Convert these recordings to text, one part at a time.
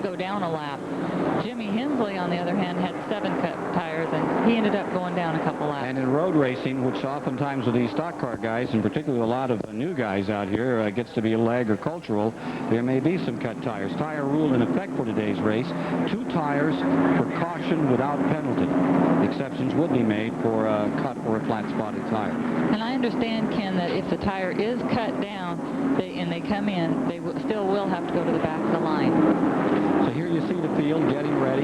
go down a lap. Jimmy Hensley, on the other hand, had 7 cut tires, and he ended up going down a couple laps. And in road racing, which oftentimes with these stock car guys, and particularly a lot of new guys out here, gets to be agricultural, there may be some cut tires. Tire rule in effect for today's race: 2 tires for caution without penalty. Exceptions would be made for a cut or a flat spotted tire. And I understand, Ken, that if the tire is cut down and they come in, they still will have to go to the back of the line. So here you see the field getting ready.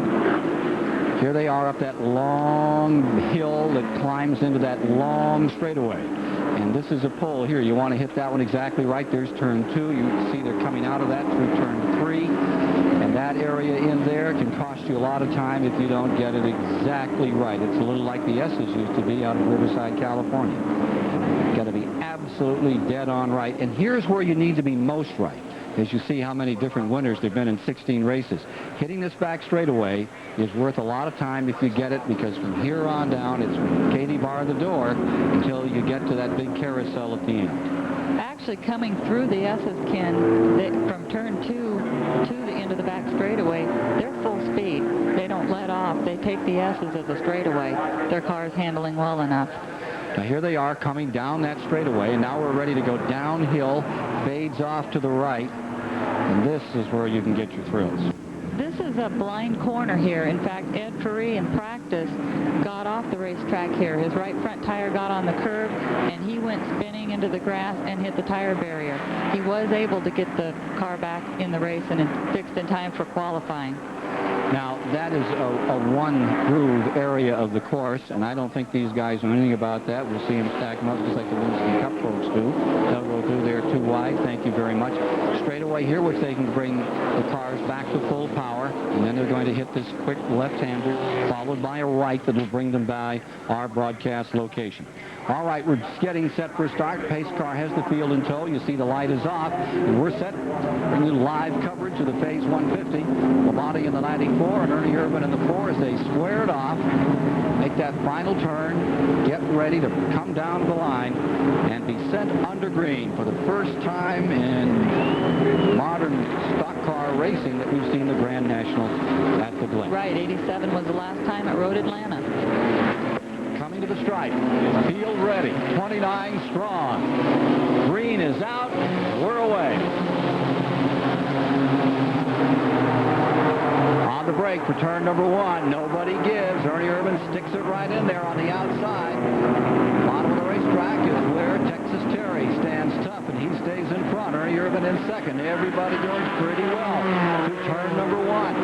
Here they are up that long hill that climbs into that long straightaway. And this is a pull here. You want to hit that one exactly right. There's turn 2. You can see they're coming out of that through turn 3. And that area in there can cost you a lot of time if you don't get it exactly right. It's a little like the S's used to be out of Riverside, California. You've got to be absolutely dead on right. And here's where you need to be most right. As you see how many different winners there have been in 16 races. Hitting this back straightaway is worth a lot of time if you get it, because from here on down, it's Katie bar the door until you get to that big carousel at the end. Actually, coming through the S's, Ken, from turn 2 to the end of the back straightaway, they're full speed. They don't let off. They take the S's as a straightaway. Their car's handling well enough. Now here they are coming down that straightaway, and now we're ready to go downhill, fades off to the right, and this is where you can get your thrills. This is a blind corner here. In fact, Ed Ferree in practice got off the racetrack here. His right front tire got on the curb, and he went spinning into the grass and hit the tire barrier. He was able to get the car back in the race and fixed in time for qualifying. Now, that is a one-groove area of the course, and I don't think these guys know anything about that. We'll see them stack them up just like the Winston Cup folks do. They'll go through there 2 wide. Thank you very much. Straight away here, which they can bring the cars back to full power, and then they're going to hit this quick left-hander, followed by a right that will bring them by our broadcast location. All right, we're getting set for a start. Pace car has the field in tow. You see the light is off, and we're set. Bring you live coverage of the Phase 150. Labonte in the 94 and Ernie Irvin in the 4 as they square it off, make that final turn, get ready to come down the line and be sent under green for the first time in modern stock car racing that we've seen the Grand National at the Glen. Right, 87 was the last time at Road Atlanta. Coming to the stripe, field ready, 29 strong. Green is out, we're away. On the break for turn number 1, nobody gives. Ernie Irvin sticks it right in there on the outside. Bottom of the racetrack is where Texas Terry stands tough, and he stays in front. Ernie Irvin in second. Everybody doing pretty well to turn number 1.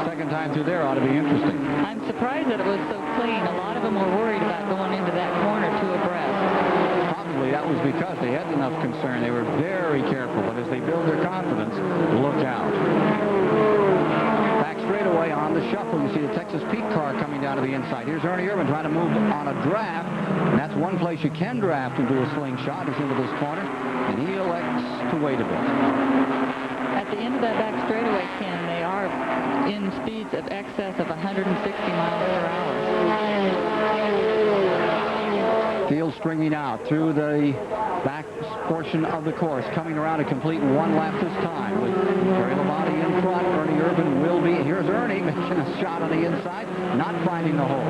Second time through there ought to be interesting. I'm surprised that it was so clean. A lot of them were worried about going into that corner 2 abreast. Probably that was because they had enough concern. They were very careful, but as they build their confidence, look out. Back straightaway on the shuffle, you see the Texas Pete car coming down to the inside. Here's Ernie Irvin trying to move on a draft, and that's one place you can draft and do a slingshot is into this corner, and he elects to wait a bit. At the end of that back straightaway, Ken, they are in speeds of excess of 160 miles per hour. Field stringing out through the back portion of the course, coming around to complete 1 lap this time with Terry Labonte in front. Ernie Irvin will be. Here's Ernie making a shot on the inside, not finding the hole.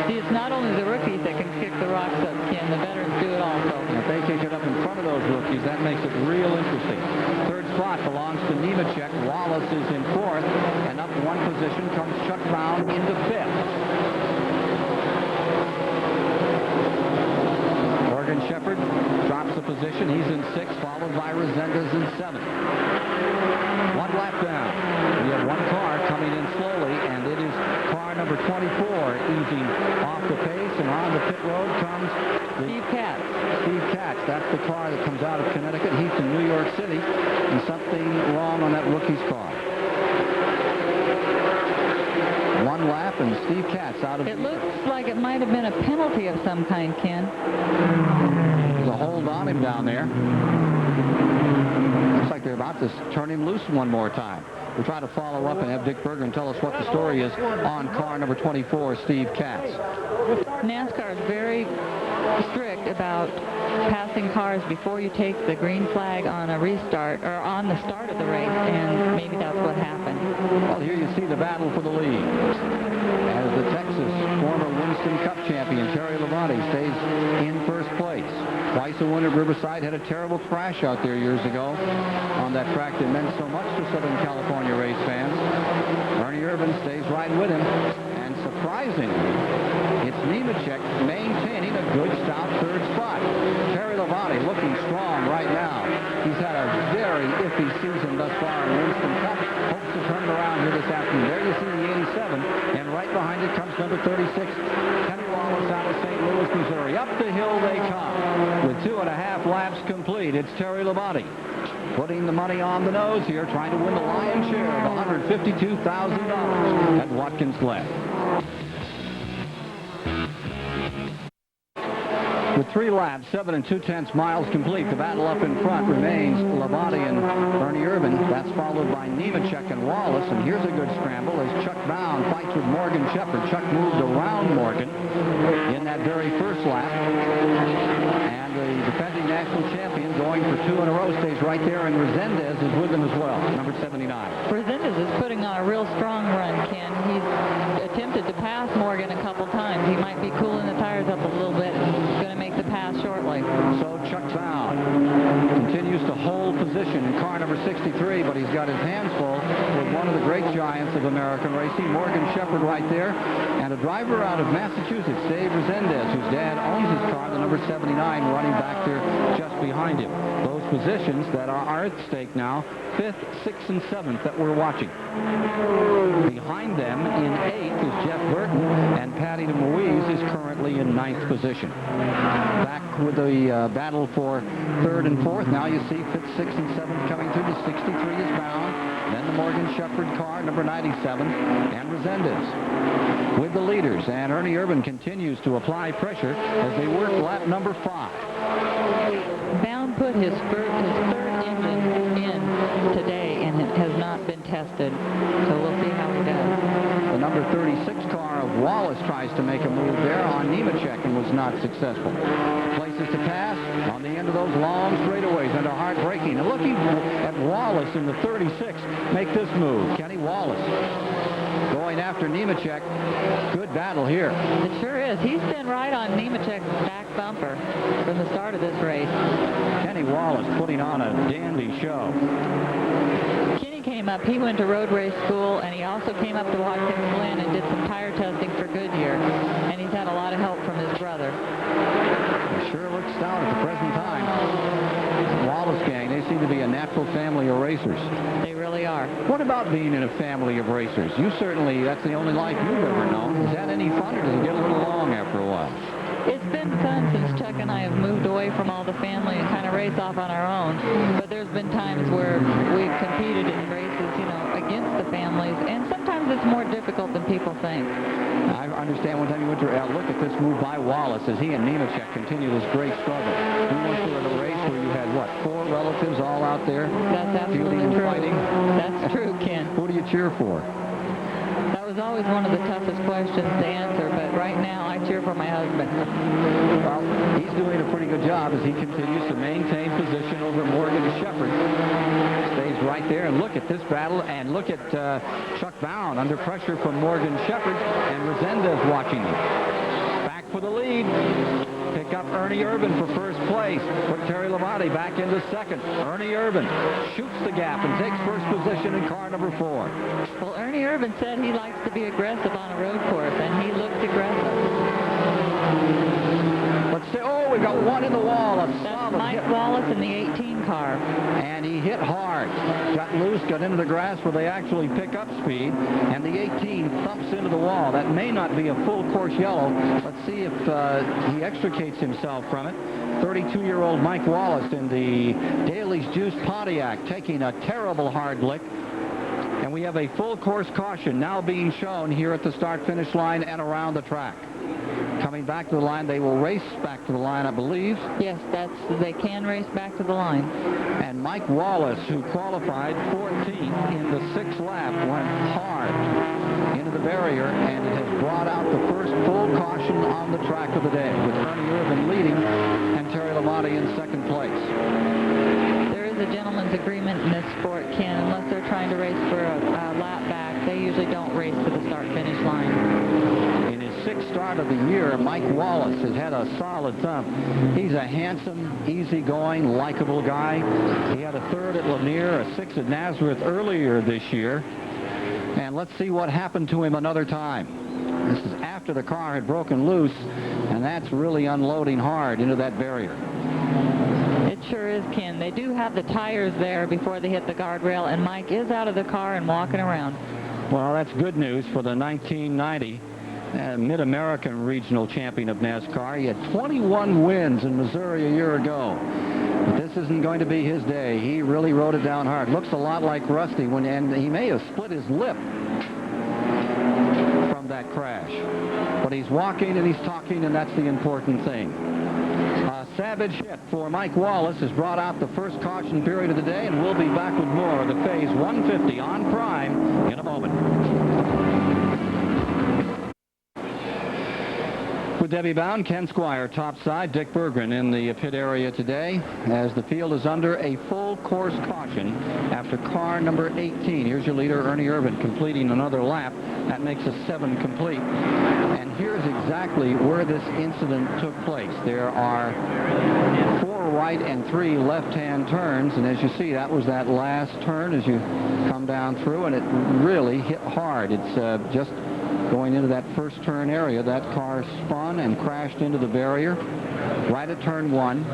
See, it's not only the rookies that can kick the rocks up, Ken. The veterans do it also. And if they kick it up in front of those rookies, that makes it real interesting. Third spot belongs to Nemechek. Wallace is in 4th, and up 1 position comes Chuck Brown into 5th. Shepard drops a position. He's in 6th, followed by Resendez in 7th. 1 lap down. We have 1 car coming in slowly, and it is car number 24 easing off the pace, and on the pit road comes Steve Katz. Steve Katz. That's the car that comes out of Connecticut. He's in New York City, and something wrong on that rookie's car. 1 lap, and Steve Katz out of... It looks like it might have been a penalty of some kind, Ken. There's a hold on him down there. Looks like they're about to turn him loose one more time. We'll try to follow up and have Dick Berger tell us what the story is on car number 24, Steve Katz. NASCAR is very strict about passing cars before you take the green flag on a restart or on the start of the race, and maybe that's what happened. Well, here you see the battle for the lead. As the Texas former Winston Cup champion, Terry Labonte, stays in first place. Twice a winner, Riverside had a terrible crash out there years ago on that track that meant so much to Southern California race fans. Ernie Irvan stays right with him, and surprisingly, it's Nemechek maintaining a good stout third spot. Terry Labonte looking strong right now. He's had a very iffy season thus far in Winston Cup. Hopes to turn it around here this afternoon. There you see the 87, and right behind it comes number 36, Kenny Wallace out of St. Louis, Missouri. Up the hill they come. With 2.5 laps complete, it's Terry Labonte putting the money on the nose here, trying to win the lion's share of $152,000 at Watkins Glen. With 3 laps, 7 2/10 miles complete, the battle up in front remains Labonte and Ernie Irvan. That's followed by Nemechek and Wallace. And here's a good scramble as Chuck Brown fights with Morgan Shepherd. Chuck moved around Morgan in that very first lap. And the defending national champion, going for 2 in a row, stays right there. And Resendez is with him as well, number 79. Resendez is putting on a real strong run, Ken. He's attempted to pass Morgan a couple times. He might be cooling the tires up a little bit. He's going to make the pass shortly. So Chuck Brown continues to hold position in car number 63, but he's got his hands full with one of the great giants of American racing, Morgan Shepherd, right there, and a driver out of Massachusetts, Dave Resendez, whose dad owns his car, the number 79, running back there just behind him. Those positions that are at stake now, 5th, 6th, and 7th that we're watching. Behind them in 8th is Jeff Burton, and Patty DeMuise is currently in 9th position. Back with the battle for 3rd and 4th. Now you see 5th, 6th, and 7th coming through. The 63 is bound. Then the Morgan Shepherd car, number 97, and Resendez with the leaders. And Ernie Irvan continues to apply pressure as they work lap number 5. Bound put his third engine in today, and it has not been tested. So we'll see how he does. The number 36 car of Wallace tries to make a move there on Nemechek and was not successful. Places to pass on the end of those long straightaways under hard braking. And looking at Wallace in the 36 make this move. Kenny Wallace going after Nemechek. Good battle here. It sure is. He's been right on Nemechek's back bumper from the start of this race. Kenny Wallace putting on a dandy show. Kenny came up. He went to road race school, and he also came up to Watkins Glen and did some tire testing for Goodyear. And he's had a lot of help from his brother. He sure looks stout at the present time. Wallace gang, they seem to be a natural family of racers. They really are. What about being in a family of racers? You certainly, that's the only life you've ever known. Is that any fun, or does it get a little long after a while? It's been fun since Chuck and I have moved away from all the family and kind of race off on our own. But there's been times where we've competed in races, you know, against the families, and sometimes it's more difficult than people think. I understand one time you went to look at this move by Wallace as he and Nemechek continue this great struggle. You went to a race where you had, what, 4 relatives all out there? That's absolutely true. Fighting? That's true, Ken. Who do you cheer for? That was always one of the toughest questions to answer, but right now I cheer for my husband. Well, he's doing a pretty good job as he continues to maintain position over Morgan Shepherd. Stays right there, and look at this battle, and look at Chuck Brown under pressure from Morgan Shepherd, and Resendez watching him. Back for the lead. Pick up Ernie Irvan for first place. Put Terry Labonte back into second. Ernie Irvan shoots the gap and takes first position in car number 4. Well, Ernie Irvan said he likes to be aggressive on a road course, and he looked aggressive. Let's see. Oh, we got one in the wall. That's Mike Wallace in the 18 car. And he hit hard. Got loose, got into the grass where they actually pick up speed, and the 18 thumps into the wall. That may not be a full course yellow. Let's see if he extricates himself from it. 32-year-old Mike Wallace in the Daly's Juice Pontiac taking a terrible hard lick. And we have a full course caution now being shown here at the start-finish line and around the track. coming back to the line. They will race back to the line, I believe. Yes, they can race back to the line. And Mike Wallace, who qualified 14th in the 6th lap, went hard into the barrier, and it has brought out the first full caution on the track of the day, with Ernie Irvin leading and Terry Labonte in 2nd place. There is a gentleman's agreement in this sport, Ken. Unless they're trying to race for a lap back, they usually don't race to the start-finish line. In his 6th start of the year, Mike Wallace has had a solid thump. He's a handsome, easygoing, likable guy. He had a 3rd at Lanier, a 6th at Nazareth earlier this year. And let's see what happened to him another time. This is after the car had broken loose, and that's really unloading hard into that barrier. It sure is, Ken. They do have the tires there before they hit the guardrail, and Mike is out of the car and walking around. Well, that's good news for the 1990 Mid-American Regional Champion of NASCAR. He had 21 wins in Missouri a year ago. But this isn't going to be his day. He really rode it down hard. Looks a lot like Rusty, and he may have split his lip from that crash. But he's walking and he's talking, and that's the important thing. A savage hit for Mike Wallace has brought out the first caution period of the day, and we'll be back with more of the Phase 150 on Prime in a moment. With Debbie Bound, Ken Squire topside, Dick Berggren in the pit area today as the field is under a full course caution after car number 18. Here's your leader, Ernie Irvin, completing another lap. That makes a 7 complete. And here's exactly where this incident took place. There are 4 right and 3 left-hand turns, and as you see, that was that last turn as you come down through, and it really hit hard. It's just going into that first turn area. That car spun and crashed into the barrier right at turn 1.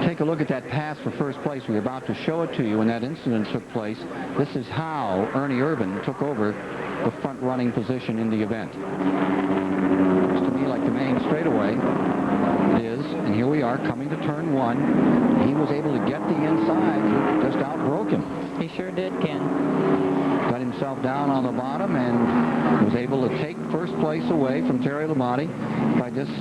Take a look at that pass for first place. We're about to show it to you when that incident took place. This is how Ernie Irvin took over the front running position in the event. Looks to me like the main straightaway. It is, and here we are coming to turn 1. He was able to get the inside, just outbroke him. He sure did, Ken. Got himself down on the bottom and was able to take first place away from Terry Labonte by just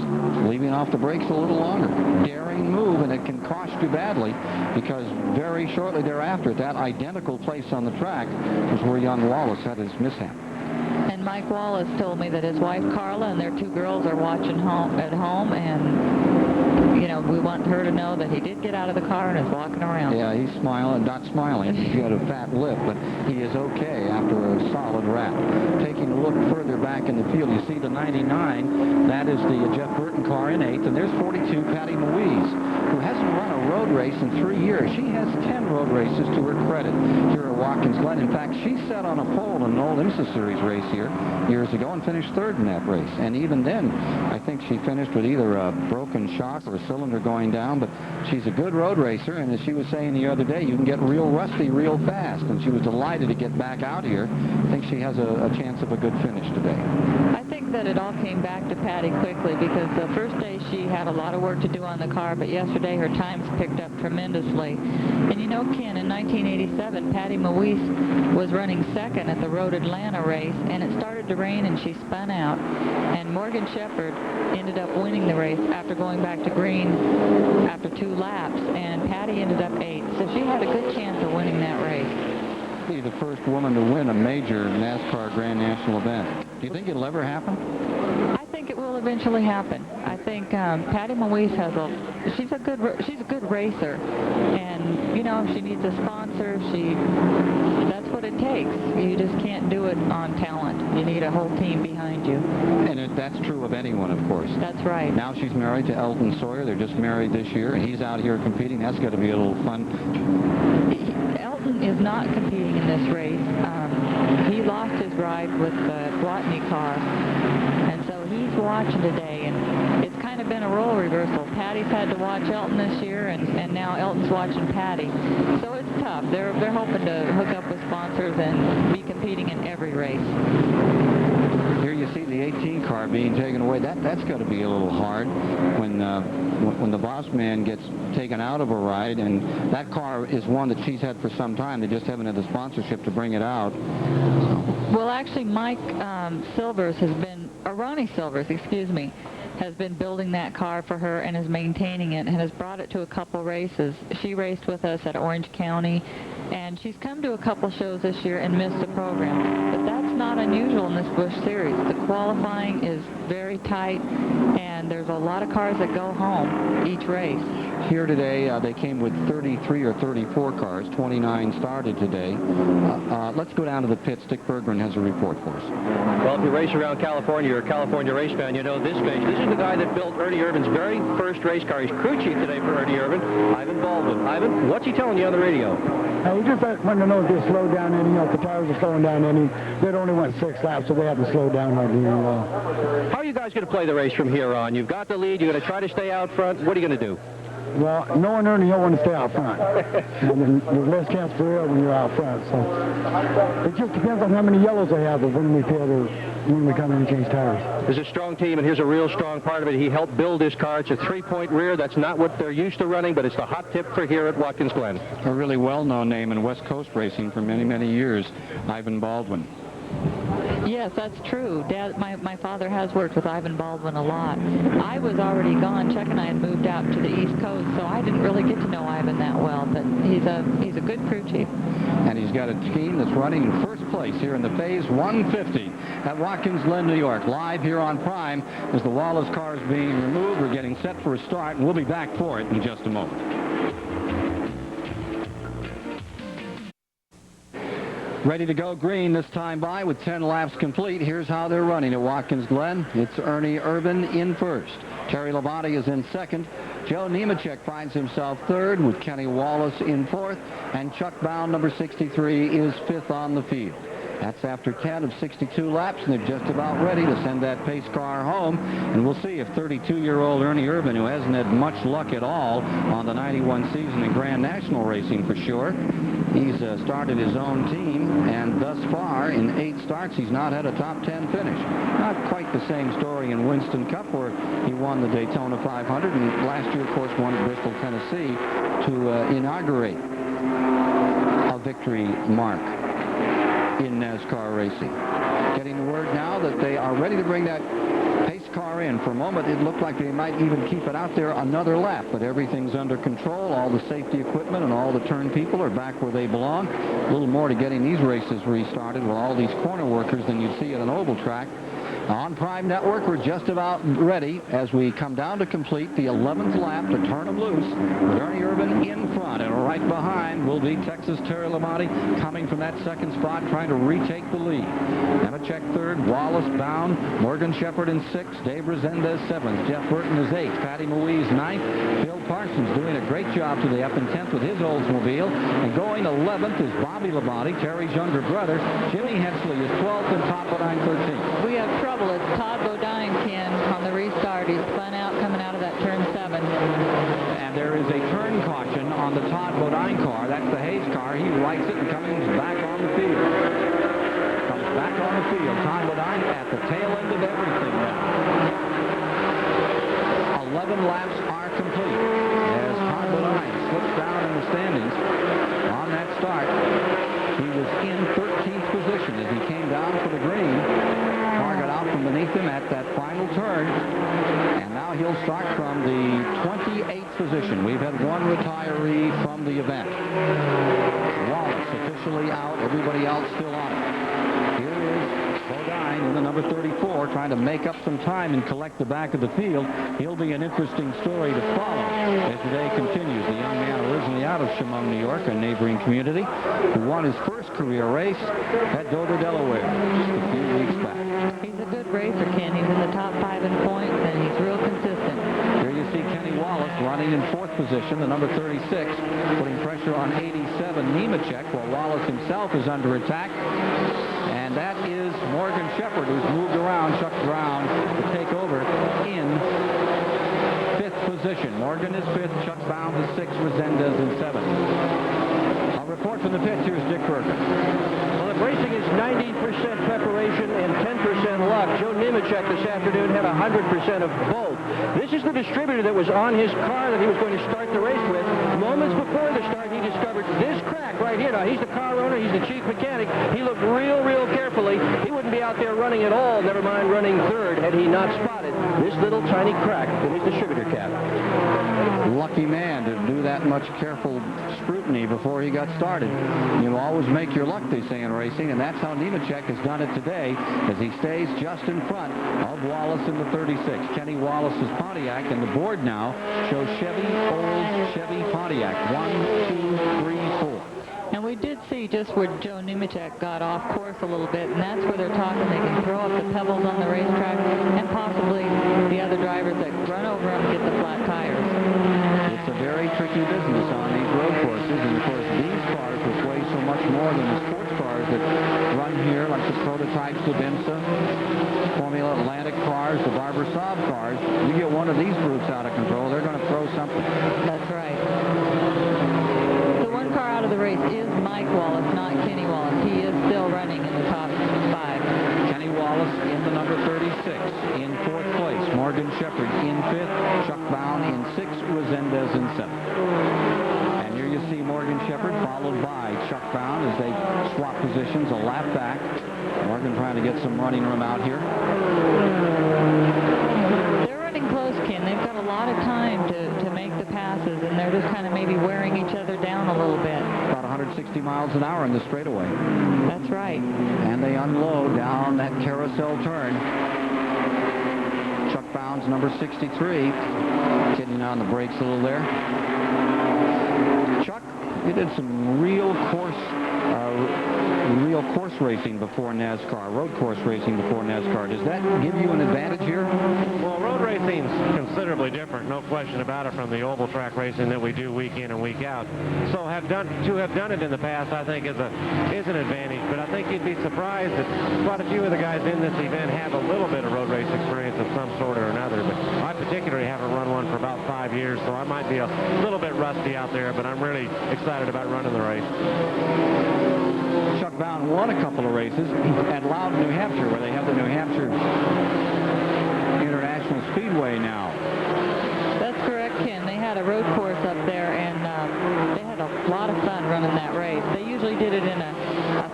leaving off the brakes a little longer. Daring move, and it can cost you badly, because very shortly thereafter, at that identical place on the track was where young Wallace had his mishap. And Mike Wallace told me that his wife Carla and their 2 girls are watching at home, and you know, we want her to know that he did get out of the car and is walking around. Yeah, he's smiling, not smiling. He's got a fat lip, but he is okay after a solid wrap. Taking a look further back in the field, you see the 99. That is the Jeff Burton car in 8th, and there's 42, Patty Moise, who hasn't run a road race in 3 years. She has 10 road races to her credit here at Watkins Glen. In fact, she sat on a pole in an old IMSA Series race here years ago and finished 3rd in that race. And even then, I think she finished with either a broken shock or a cylinder going down, but she's a good road racer, and as she was saying the other day, you can get real rusty real fast, and she was delighted to get back out here. I think she has a chance of a good finish today. I think that it all came back to Patty quickly, because the first day she had a lot of work to do on the car, but yesterday her times picked up tremendously. And you know, Ken, in 1987, Patty Moise was running 2nd at the Road Atlanta race, and it started to rain and she spun out, and Morgan Shepherd ended up winning the race after going back to green after 2 laps, and Patty ended up 8th, so she had a good chance of winning that race. Be the first woman to win a major NASCAR Grand National event. Do you think it'll ever happen? I think it will eventually happen. I think Patty Moise has she's a good racer, and you know, she needs a sponsor. That's what it takes. You just can't do it on talent. You need a whole team behind you. And that's true of anyone, of course. That's right. Now she's married to Elton Sawyer. They're just married this year, and he's out here competing. That's got to be a little fun. Elton is not competing in this race. He lost his ride with the Watney car, and so he's watching today, and it's kind of been a role reversal. Patty's had to watch Elton this year, and now Elton's watching Patty. So it's tough. They're hoping to hook up with sponsors and be competing in every race. Here you see the 18 car being taken away. That's got to be a little hard when the boss man gets taken out of a ride, and that car is one that she's had for some time. They just haven't had the sponsorship to bring it out. Well, actually, Mike Silvers has been Ronnie Silvers, excuse me, has been building that car for her and is maintaining it and has brought it to a couple races. She raced with us at Orange County, and she's come to a couple shows this year and missed the program. But that's not unusual in this Busch Series. The qualifying is very tight, and there's a lot of cars that go home each race. Here today, they came with 33 or 34 cars. 29 started today. Let's go down to the pits. Dick Berggren has a report for us. Well, if you race around California, you're a California race fan, you know this face. This is the guy that built Ernie Irvin's very first race car. He's crew chief today for Ernie Irvin, Ivan Baldwin. Ivan, what's he telling you on the radio? We just wanted to know if they slowed down any, the tires are slowing down any. They'd only went 6 laps, so they had to slow down hardly any. How are you guys going to play the race from here on? You've got the lead. You're going to try to stay out front. What are you going to do? Well, knowing Ernie, you'll want to stay out front. There's less chance for error when you're out front. So it just depends on how many yellows they have when we come in and change tires. There's a strong team, and here's a real strong part of it. He helped build this car. It's a 3-point rear. That's not what they're used to running, but it's the hot tip for here at Watkins Glen. A really well-known name in West Coast racing for many, many years, Ivan Baldwin. Yes, that's true. Dad, my father has worked with Ivan Baldwin a lot. I was already gone. Chuck and I had moved out to the East Coast, so I didn't really get to know Ivan that well, but he's a good crew chief. And he's got a team that's running in first place here in the Phase 150 at Watkins Glen, New York. Live here on Prime as the Wallace car is being removed. We're getting set for a start, and we'll be back for it in just a moment. Ready to go green this time by with 10 laps complete. Here's how they're running at Watkins Glen. It's Ernie Irvin in first. Terry Labonte is in second. Joe Nemechek finds himself third with Kenny Wallace in fourth. And Chuck Bound, number 63, is fifth on the field. That's after 10 of 62 laps, and they're just about ready to send that pace car home. And we'll see if 32-year-old Ernie Irvin, who hasn't had much luck at all on the 91 season in Grand National racing for sure, he's started his own team, and thus far, in 8 starts, he's not had a top 10 finish. Not quite the same story in Winston Cup, where he won the Daytona 500, and last year, of course, won at Bristol, Tennessee, to inaugurate a victory mark in NASCAR racing. Getting the word now that they are ready to bring that pace car in. For a moment, it looked like they might even keep it out there another lap, but everything's under control. All the safety equipment and all the turn people are back where they belong. A little more to getting these races restarted with all these corner workers than you'd see at an oval track. On Prime Network, we're just about ready as we come down to complete the 11th lap to turn them loose. With Ernie Irvin in front, and right behind will be Texas Terry Labonte coming from that second spot, trying to retake the lead. Nemechek third, Wallace Bound, Morgan Shepherd in sixth, Dave Resendez seventh, Jeff Burton is eighth, Patty Moise ninth, Bill Parsons doing a great job today up in 10th with his Oldsmobile, and going 11th is Bobby Labonte, Terry's younger brother. Jimmy Hensley is 12th and Todd Bodine 13th. We have trouble. It's Todd Bodine, Ken, on the restart. He's spun out coming out of that turn 7. And there is a turn caution on the Todd Bodine car. That's the Hayes car. He lights it and comes back on the field. Comes back on the field. Todd Bodine at the tail end of everything now. 11 laps are complete as Todd Bodine slips down in the standings on that start. He was in 13th position as he came down for the green. Car got out from beneath him at that final turn, and now he'll start from the 28th position. We've had one retiree from the event. Wallace officially out, everybody else still on it. Here is Bodine in the number 34, trying to make up some time and collect the back of the field. He'll be an interesting story to follow as the day continues. The young man originally out of Chemung, New York, a neighboring community, who won his first career race at Dover, Delaware, just a few weeks back. He's a good racer, Ken. He's in the top 5 in points, and he's real consistent. Here you see Kenny Wallace running in 4th position, the number 36, putting pressure on 87 Nemechek, while Wallace himself is under attack. And that is Morgan Shepherd, who's moved around Chuck Brown to take over in 5th position. Morgan is 5th, Chuck Bound is 6th, Resendez is 7th. A report from the pits. Here's Dick Berggren. Well, if racing is 90% preparation and 10% luck, Joe Nemechek this afternoon had 100% of both. This is the distributor that was on his car that he was going to start the race with moments before the start. he discovered this crack right here. Now, he's the car owner. He's the chief mechanic. He looked real carefully. He wouldn't be out there running at all, never mind running third, had he not spotted this little tiny crack in his distributor cap. Lucky man to do that much careful scrutiny before he got started. You always make your luck, they say in racing, and that's how Nemechek has done it today, as he stays just in front of Wallace in the 36. Kenny Wallace's Pontiac, and the board now shows old Chevy Pontiac. 1, 2, 3, 4. And we did see just where Joe Nemechek got off course a little bit, and that's where they're talking they can throw up the pebbles on the racetrack, and possibly the other drivers that run over them get the flat tires. It's a very tricky business on these road courses, and of course these cars, which weigh so much more than the sports cars that run here, like the prototypes, the Bimsa, Formula Atlantic cars, the Barber Saab cars. You get one of these brutes out of control, they're going to throw something. That's right. The one car out of the race is Mike Wallace, not Kenny Wallace. He is still running in the top 5. Kenny Wallace in the number 36 in 4th place. Morgan Shepherd in 5th. Chuck Bown in 6th. Resendez in 7th. And here you see Morgan Shepherd followed by Chuck Bown as they swap positions a lap back. Morgan trying to get some running room out here. They're running close, Ken. They've got a lot of time to make the passes, and they're just kind of maybe wearing each other down a little bit. About 160 miles an hour in the straightaway. That's right. And they unload down that carousel turn. Chuck Bounds, number 63, getting on the brakes a little there. Chuck, you did some real course racing before NASCAR, road course racing before NASCAR. Does that give you an advantage here? Well, road racing's considerably different, no question about it, from the oval track racing that we do week in and week out. So to have done it in the past, I think is an advantage. But I think you'd be surprised that quite a few of the guys in this event have a little bit of road race experience of some sort or another. But I particularly haven't run one for about 5 years, so I might be a little bit rusty out there. But I'm really excited about running the race. Chuck Bound won a couple of races at Loudon, New Hampshire, where they have the New Hampshire International Speedway now. That's correct, Ken. They had a road course up there, and they had a lot of fun running that race. They usually did it in a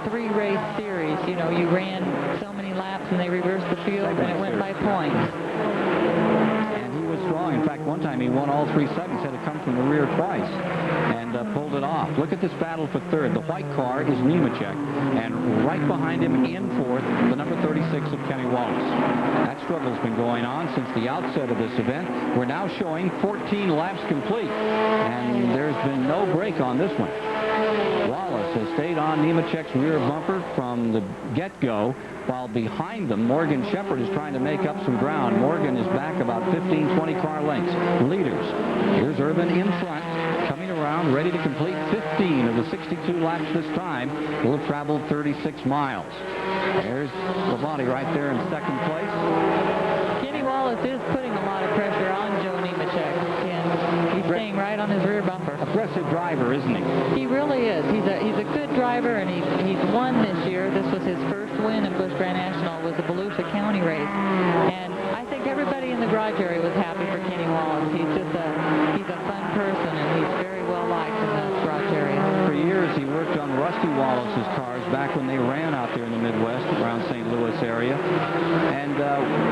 3-race series. You know, you ran so many laps, and they reversed the field, and it went by points. And he was strong. In fact, one time he won all 3 segments, had to come from the rear twice, and pulled it off. Look at this battle for third. The white car is Nemechek, and right behind him in 4th, the number 36 of Kenny Wallace. That struggle's been going on since the outset of this event. We're now showing 14 laps complete, and there's been no break on this one. Wallace has stayed on Nemechek's rear bumper from the get-go, while behind them, Morgan Shepherd is trying to make up some ground. Morgan is back about 15, 20 car lengths. Leaders. Here's Urban in front, coming around, ready to complete 15 of the 62 laps this time. He'll have traveled 36 miles. There's Labonte right there in 2nd place. Kenny Wallace is putting a lot of pressure on Joe Nemechek, and he's staying right on his rear bumper. Aggressive driver, isn't he? He really is. He's a good driver, and he's won this year. This was his first win in Busch Grand National, was the Volusia County race. And I think everybody in the garage area was happy for Kenny Wallace. He's a fun person, and he's very well liked in the garage area. For years, he worked on Rusty Wallace's cars back when they ran out there in the Midwest, around St. Louis area. And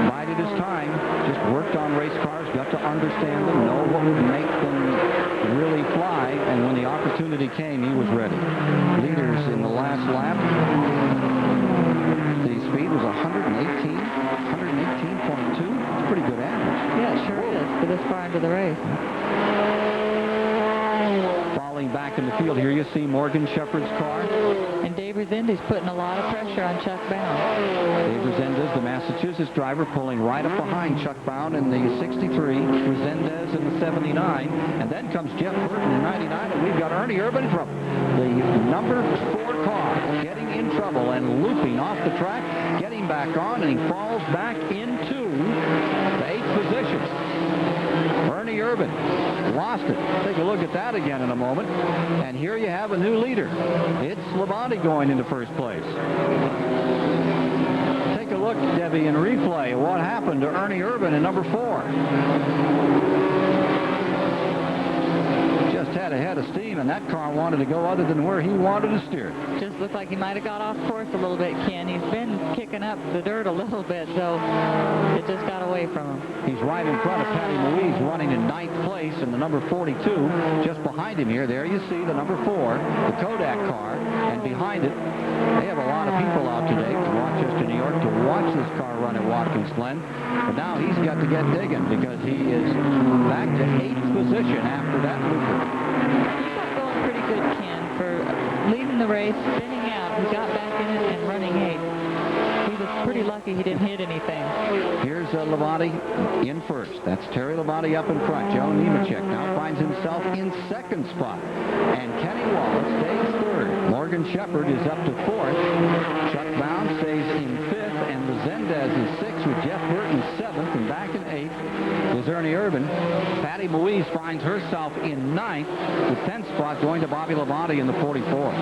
bided his time, just worked on race cars, got to understand them, know what would make them really fly, and when the opportunity came, he was ready. Leaders in the last lap. The speed was 118.2. It's pretty good average. Yeah, it sure is for this far into the race. Falling back in the field, here you see Morgan Shepherd's car. And Dave Rezendes putting a lot of pressure on Chuck Bound. Dave Rezendes, the Massachusetts driver, pulling right up behind Chuck Bound in the 63, Rezendes in the 79, and then comes Jeff Burton in 99, and we've got Ernie Urban from the number 4 car getting in trouble and looping off the track, getting back on, and he falls back into the 8th position. Ernie Urban lost it. Take a look at that again in a moment. And here you have a new leader. It's Labonte going into first place. Take a look, Debbie, in replay at what happened to Ernie Urban in number 4. Just had a a head of steam, and that car wanted to go other than where he wanted to steer. Just looked like he might have got off course a little bit, Ken. He's been kicking up the dirt a little bit, so it just got away from him. He's right in front of Patty Louise, running in 9th place, and the number 42 just behind him here. There you see the number 4, the Kodak car, and behind it, they have a lot of people out today from Rochester, New York, to watch this car run at Watkins Glen. But now he's got to get digging because he is back to 8th position after that looper. He got going pretty good, Ken, for leaving the race, spinning out. He got back in it and running 8th. He was pretty lucky he didn't hit anything. Here's Labonte in first. That's Terry Labonte up in front. Joe Nemechek now finds himself in 2nd spot. And Kenny Wallace stays 3rd. Morgan Shepherd is up to 4th. Chuck Bound stays in 5th. And Resendez is 6th with Jeff Burton 7th. And back in 8th is Ernie Irvin. Patty Louise finds herself in 9th. The 10th spot going to Bobby Labonte in the 44.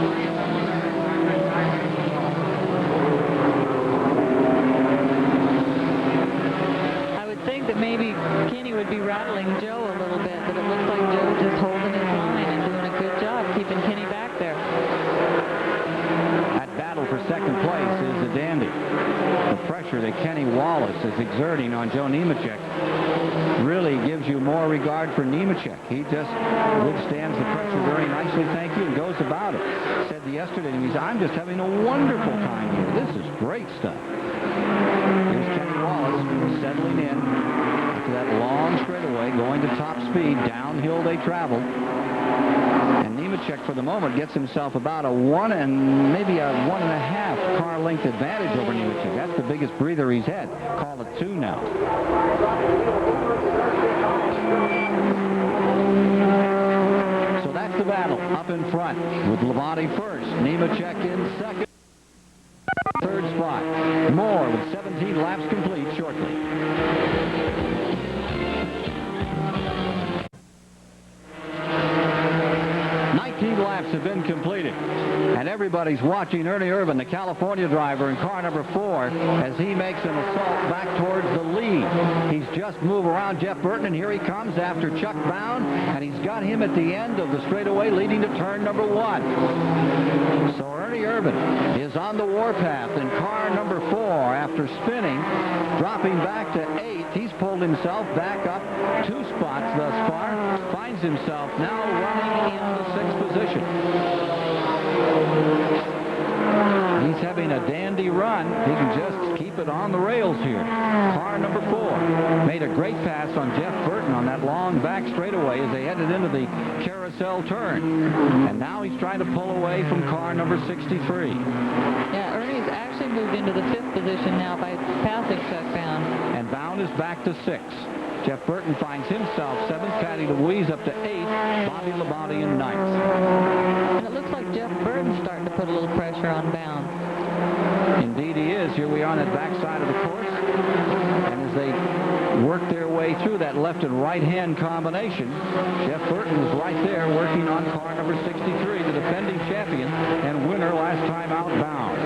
That maybe Kenny would be rattling Joe a little bit, but it looks like Joe just holding his line and doing a good job keeping Kenny back there. That battle for 2nd place is a dandy. The pressure that Kenny Wallace is exerting on Joe Nemechek really gives you more regard for Nemechek. He just withstands the pressure very nicely, thank you, and goes about it. Said yesterday to me, he said, I'm just having a wonderful time here. This is great stuff. Here's Kenny Wallace settling in after that long straightaway, going to top speed. Downhill they travel. And Nemechek, for the moment, gets himself about a 1 and maybe a 1.5 car length advantage over Nemechek. That's the biggest breather he's had. Call it 2 now. So that's the battle up in front with Labonte first, Nemechek in 2nd. 3rd spot. Moore with 17 laps complete shortly. Laps have been completed, and everybody's watching Ernie Irvin, the California driver, in car number 4 as he makes an assault back towards the lead. He's just moved around Jeff Burton, and here he comes after Chuck Bound, and he's got him at the end of the straightaway leading to turn number 1. So Ernie Irvin is on the warpath in car number 4 after spinning, dropping back to 8th. He's pulled himself back up 2 spots thus far, finds himself now running in the 6th position. He's having a dandy run. He can just keep it on the rails here. Car number 4 made a great pass on Jeff Burton on that long back straightaway as they headed into the carousel turn. And now he's trying to pull away from car number 63. Yeah, Ernie's actually moved into the 5th position now by passing Chuck Bound. And Bound is back to 6th. Jeff Burton finds himself 7th, Patty Louise up to 8th, Bobby Labonte in 9th. And it looks like Jeff Burton's starting to put a little pressure on Bound. Indeed he is. Here we are on that backside of the course. And as they work their way through that left and right-hand combination, Jeff Burton is right there working on car number 63, the defending champion and winner last time out, Bound.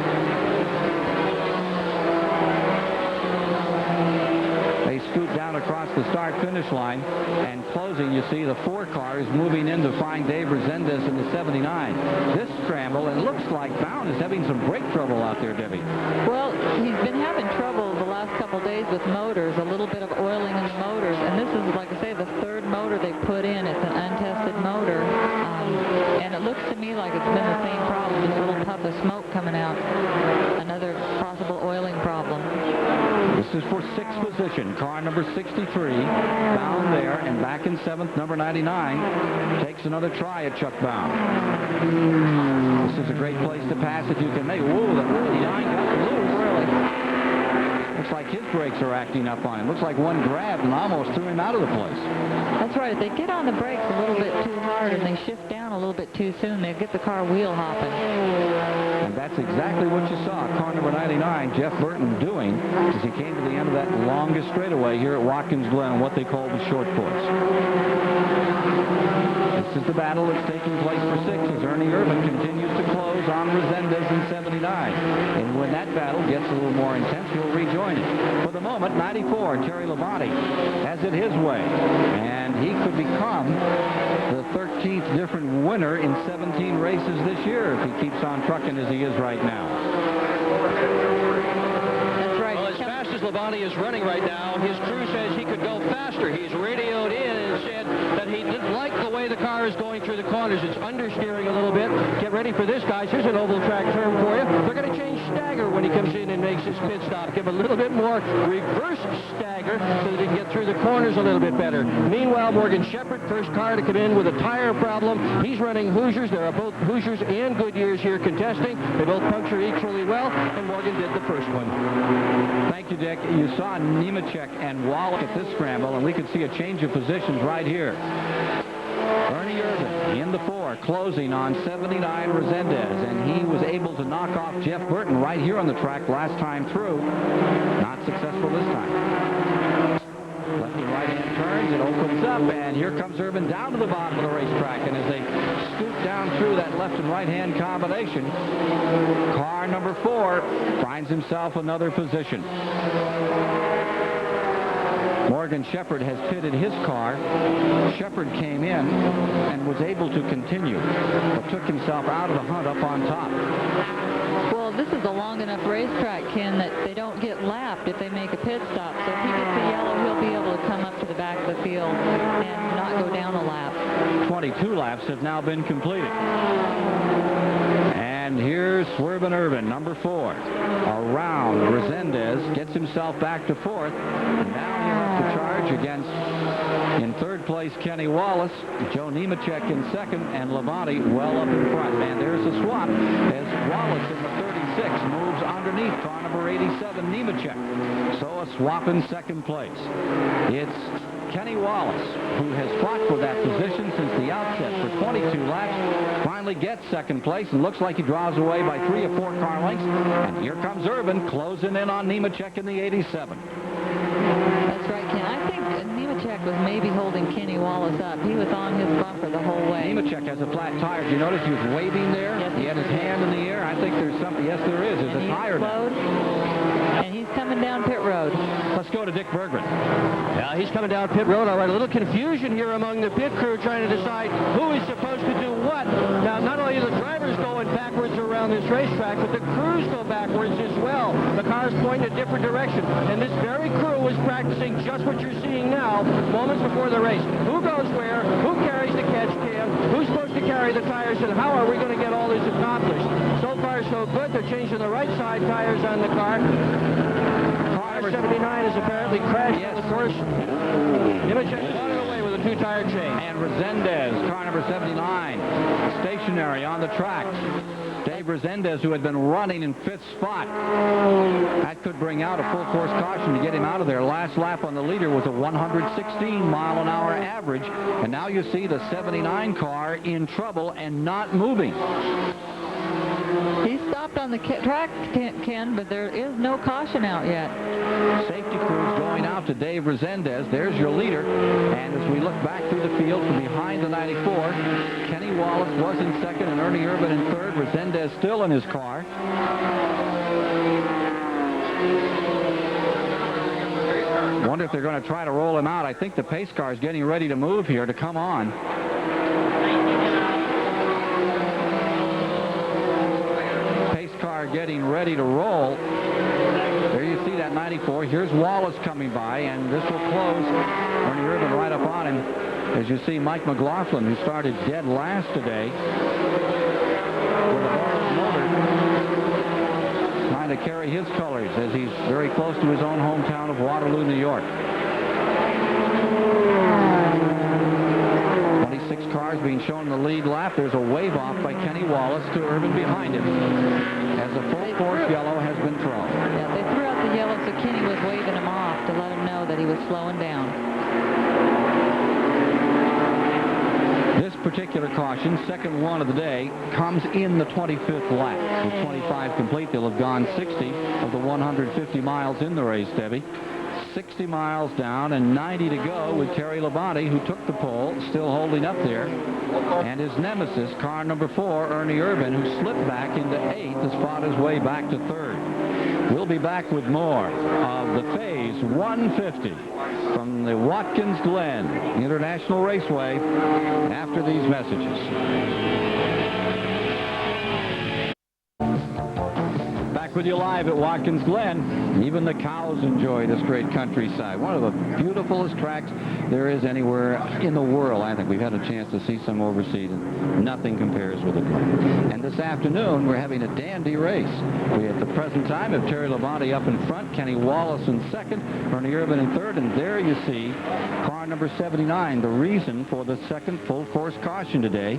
They scoot down across the start-finish line, and closing, you see the 4 car is moving in to find Dave Resendez in the 79. This scramble, it looks like Bound is having some brake trouble out there, Debbie. Well, he's been having trouble the last couple days with motors, a little bit of oiling in the motors, and this is, like I say, the 3rd motor they put in. It's an untested motor, and it looks to me like it's been the same problem, just a little puff of smoke coming out. Another possible oiling problem. This is for 6th position. Car number 63, Bound there, and back in 7th, number 99, takes another try at Chuck Bound. This is a great place to pass if you can make. Whoa, the 99 got loose. Really. Looks like his brakes are acting up on him. Looks like one grabbed and almost threw him out of the place. That's right. If they get on the brakes a little bit too hard and they shift down a little bit too soon, they get the car wheel hopping. And that's exactly what you saw car number 99, Jeff Burton, doing as he came to the end of that longest straightaway here at Watkins Glen, what they call the short course. This is the battle that's taking place for 6 as Ernie Irvin continues to close on Resendez in 79. And when that battle gets a little more intense, we'll rejoin it. For the moment, 94, Terry Labonte has it his way. And he could become the 13th 13th different winner in 17 races this year if he keeps on trucking as he is right now. That's right. Well, as fast as Labonte is running right now, his crew says he could go faster. He's radioed in and said that he didn't like the way the car is going through the corners. It's understeering a little bit. Get ready for this, guys. Here's an oval track term for you. They're going to change stagger when he comes in and makes his pit stop. Give a little bit more reverse stagger so that he can get through the corners a little bit better. Meanwhile, Morgan Shepherd, first car to come in with a tire problem. He's running Hoosiers. There are both Hoosiers and Goodyears here contesting. They both puncture equally well, and Morgan did the first one. Thank you, Dick. You saw Nemechek and Wallace at this scramble, and we could see a change of positions right here. Ernie Irvin in the 4, closing on 79 Resendez, and he was able to knock off Jeff Burton right here on the track last time through. Not successful this time. Left and right-hand turns, it opens up, and here comes Irvin down to the bottom of the racetrack, and as they scoot down through that left and right-hand combination, car number 4 finds himself another position. Morgan Shepherd has pitted his car. Shepherd came in and was able to continue, but took himself out of the hunt up on top. Well, this is a long enough racetrack, Ken, that they don't get lapped if they make a pit stop. So if he gets the yellow, he'll be able to come up to the back of the field and not go down a lap. 22 laps have now been completed. And here's Swervin Irvin, number 4. Around Resendez, gets himself back to 4th. And now he has to charge against, in 3rd place, Kenny Wallace, Joe Nemechek in 2nd, and Labonte well up in front. And there's a swap as Wallace in the 36 moves underneath car number 87, Nemechek. So a swap in 2nd place. It's Kenny Wallace, who has fought for that position since the outset for 22 laps, finally gets 2nd place and looks like he draws away by 3 or 4 car lengths. And here comes Irvin closing in on Nemechek in the 87. That's right, Ken. I think Nemechek was maybe holding Kenny Wallace up. He was on his bumper the whole way. Nemechek has a flat tire. Do you notice he was waving there? Yes, he had his hand in the air. I think there's something. Yes, there is. There's a tire down. And he's coming down pit road. Let's go to Dick Berggren. Yeah, he's coming down pit road. All right, a little confusion here among the pit crew trying to decide who is supposed to do what. Now, not only are the drivers going backwards around this racetrack, but the crews go backwards as well. The cars point in a different direction. And this very crew is practicing just what you're seeing now, moments before the race. Who goes where? Who carries the catch can? Who's supposed to carry the tires? And how are we going to get all this accomplished? So far, so good. They're changing the right side tires on the car. Car 79 has apparently crashed on the course. Nemechek fought it away with a 2-tire change. And Resendez, car number 79, stationary on the track. Dave Resendez, who had been running in 5th spot. That could bring out a full course caution to get him out of there. Last lap on the leader was a 116-mile-an-hour average. And now you see the 79 car in trouble and not moving. He stopped on the track, Ken, but there is no caution out yet. Safety crews going out to Dave Resendez. There's your leader. And as we look back through the field from behind the 94, Kenny Wallace was in 2nd and Ernie Irvin in 3rd. Resendez still in his car. Wonder if they're going to try to roll him out. I think the pace car is getting ready to move here to come on. Getting ready to roll. There you see that 94. Here's Wallace coming by, and this will close. Ernie Irvin right up on him. As you see, Mike McLaughlin, who started dead last today, with a borrowed motor, trying to carry his colors as he's very close to his own hometown of Waterloo, New York. 26 cars being shown in the lead lap. There's a wave off by Kenny Wallace to Irvin behind him, as a full course yellow has been thrown. Yeah, they threw out the yellow, so Kenny was waving him off to let him know that he was slowing down. This particular caution, second one of the day, comes in the 25th lap. With 25 complete, they'll have gone 60 of the 150 miles in the race, Debbie. 60 miles down and 90 to go with Terry Labonte, who took the pole, still holding up there. And his nemesis, car number 4, Ernie Irvin, who slipped back into 8th to spot his way back to 3rd. We'll be back with more of the Phase 150 from the Watkins Glen International Raceway after these messages. Back with you live at Watkins Glen. Even the cows enjoy this great countryside. One of the beautifulest tracks there is anywhere in the world. I think we've had a chance to see some overseas, and nothing compares with the Glen. And this afternoon, we're having a dandy race. We at the present time have Terry Labonte up in front, Kenny Wallace in second, Ernie Irvin in third, and there you see car number 79, the reason for the second full course caution today.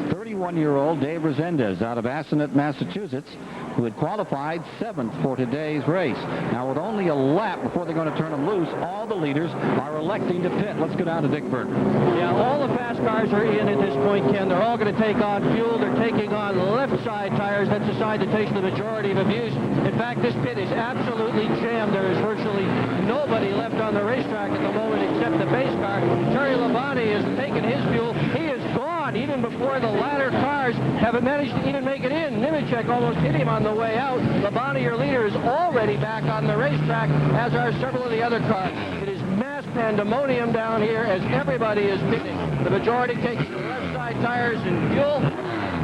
31-year-old Dave Resendez out of Assonet, Massachusetts, who had qualified 7th for today's race. Now, with only a lap before they're going to turn them loose, all the leaders are electing to pit. Let's go down to Dick Burton. Yeah, all the fast cars are in at this point, Ken. They're all going to take on fuel. They're taking on left side tires. That's the side that takes the majority of abuse. In fact, this pit is absolutely jammed. There is virtually nobody left on the racetrack at the moment except the base car. Terry Labonte has taken his fuel. He is gone even before the latter cars haven't managed to even make it in. Nemechek almost hit him on the way out. Labonte, your leader, is already back on the racetrack, as are several of the other cars. It is mass pandemonium down here as everybody is pitting. The majority taking the left side tires and fuel.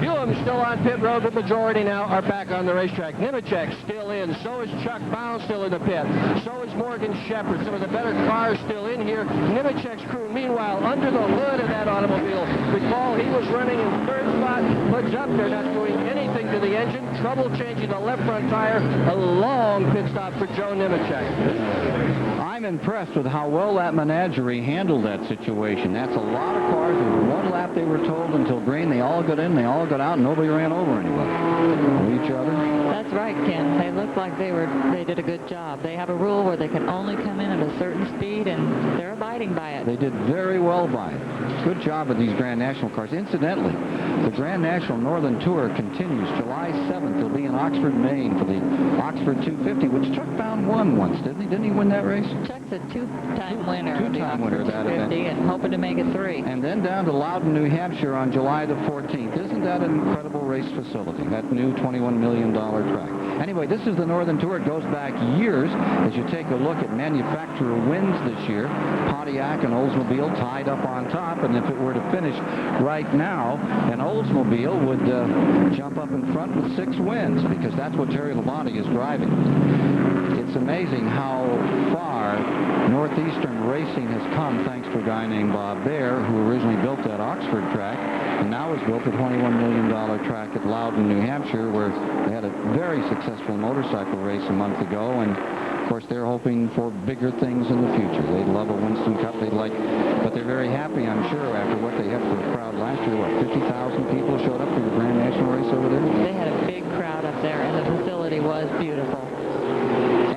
Few of them still on pit road, but majority now are back on the racetrack. Nemechek still in. So is Chuck Bound still in the pit. So is Morgan Shepherd. Some of the better cars still in here. Nemechek's crew, meanwhile, under the hood of that automobile. Recall he was running in third spot. Hoods up. They're not doing anything to the engine. Trouble changing the left front tire. A long pit stop for Joe Nemechek. I'm impressed with how well that menagerie handled that situation. That's a lot of cars. With one lap, they were told, until green. They all got in, they all got out, and nobody ran over anybody. Or each other. That's right, Ken. They looked like they did a good job. They have a rule where they can only come in at a certain speed, and they're abiding by it. They did very well by it. Good job of these Grand National cars. Incidentally, the Grand National Northern Tour continues July 7th. They'll be in Oxford, Maine for the Oxford 250, which Chuck Bound won once, didn't he? Didn't he win that race? Chuck's a two-time winner. Two-time winner of that event. And hoping to make it 3. And then down to Loudon, New Hampshire on July the 14th. Isn't that an incredible race facility, that new $21 million track? Anyway, this is the Northern Tour. It goes back years. As you take a look at manufacturer wins this year, Pontiac and Oldsmobile tied up on top, and if it were to finish right now, an Oldsmobile would jump up in front with 6 wins, because that's what Terry Labonte is driving. It's amazing how far Northeastern racing has come thanks to a guy named Bob Baer, who originally built that Oxford track and now has built a $21 million track at Loudon, New Hampshire, where they had a very successful motorcycle race a month ago, and of course they're hoping for bigger things in the future. They'd love a Winston Cup, but they're very happy, I'm sure, after what they had for a crowd last year. What, 50,000 people showed up for the Grand National race over there? They had a big crowd up there, and the facility was beautiful.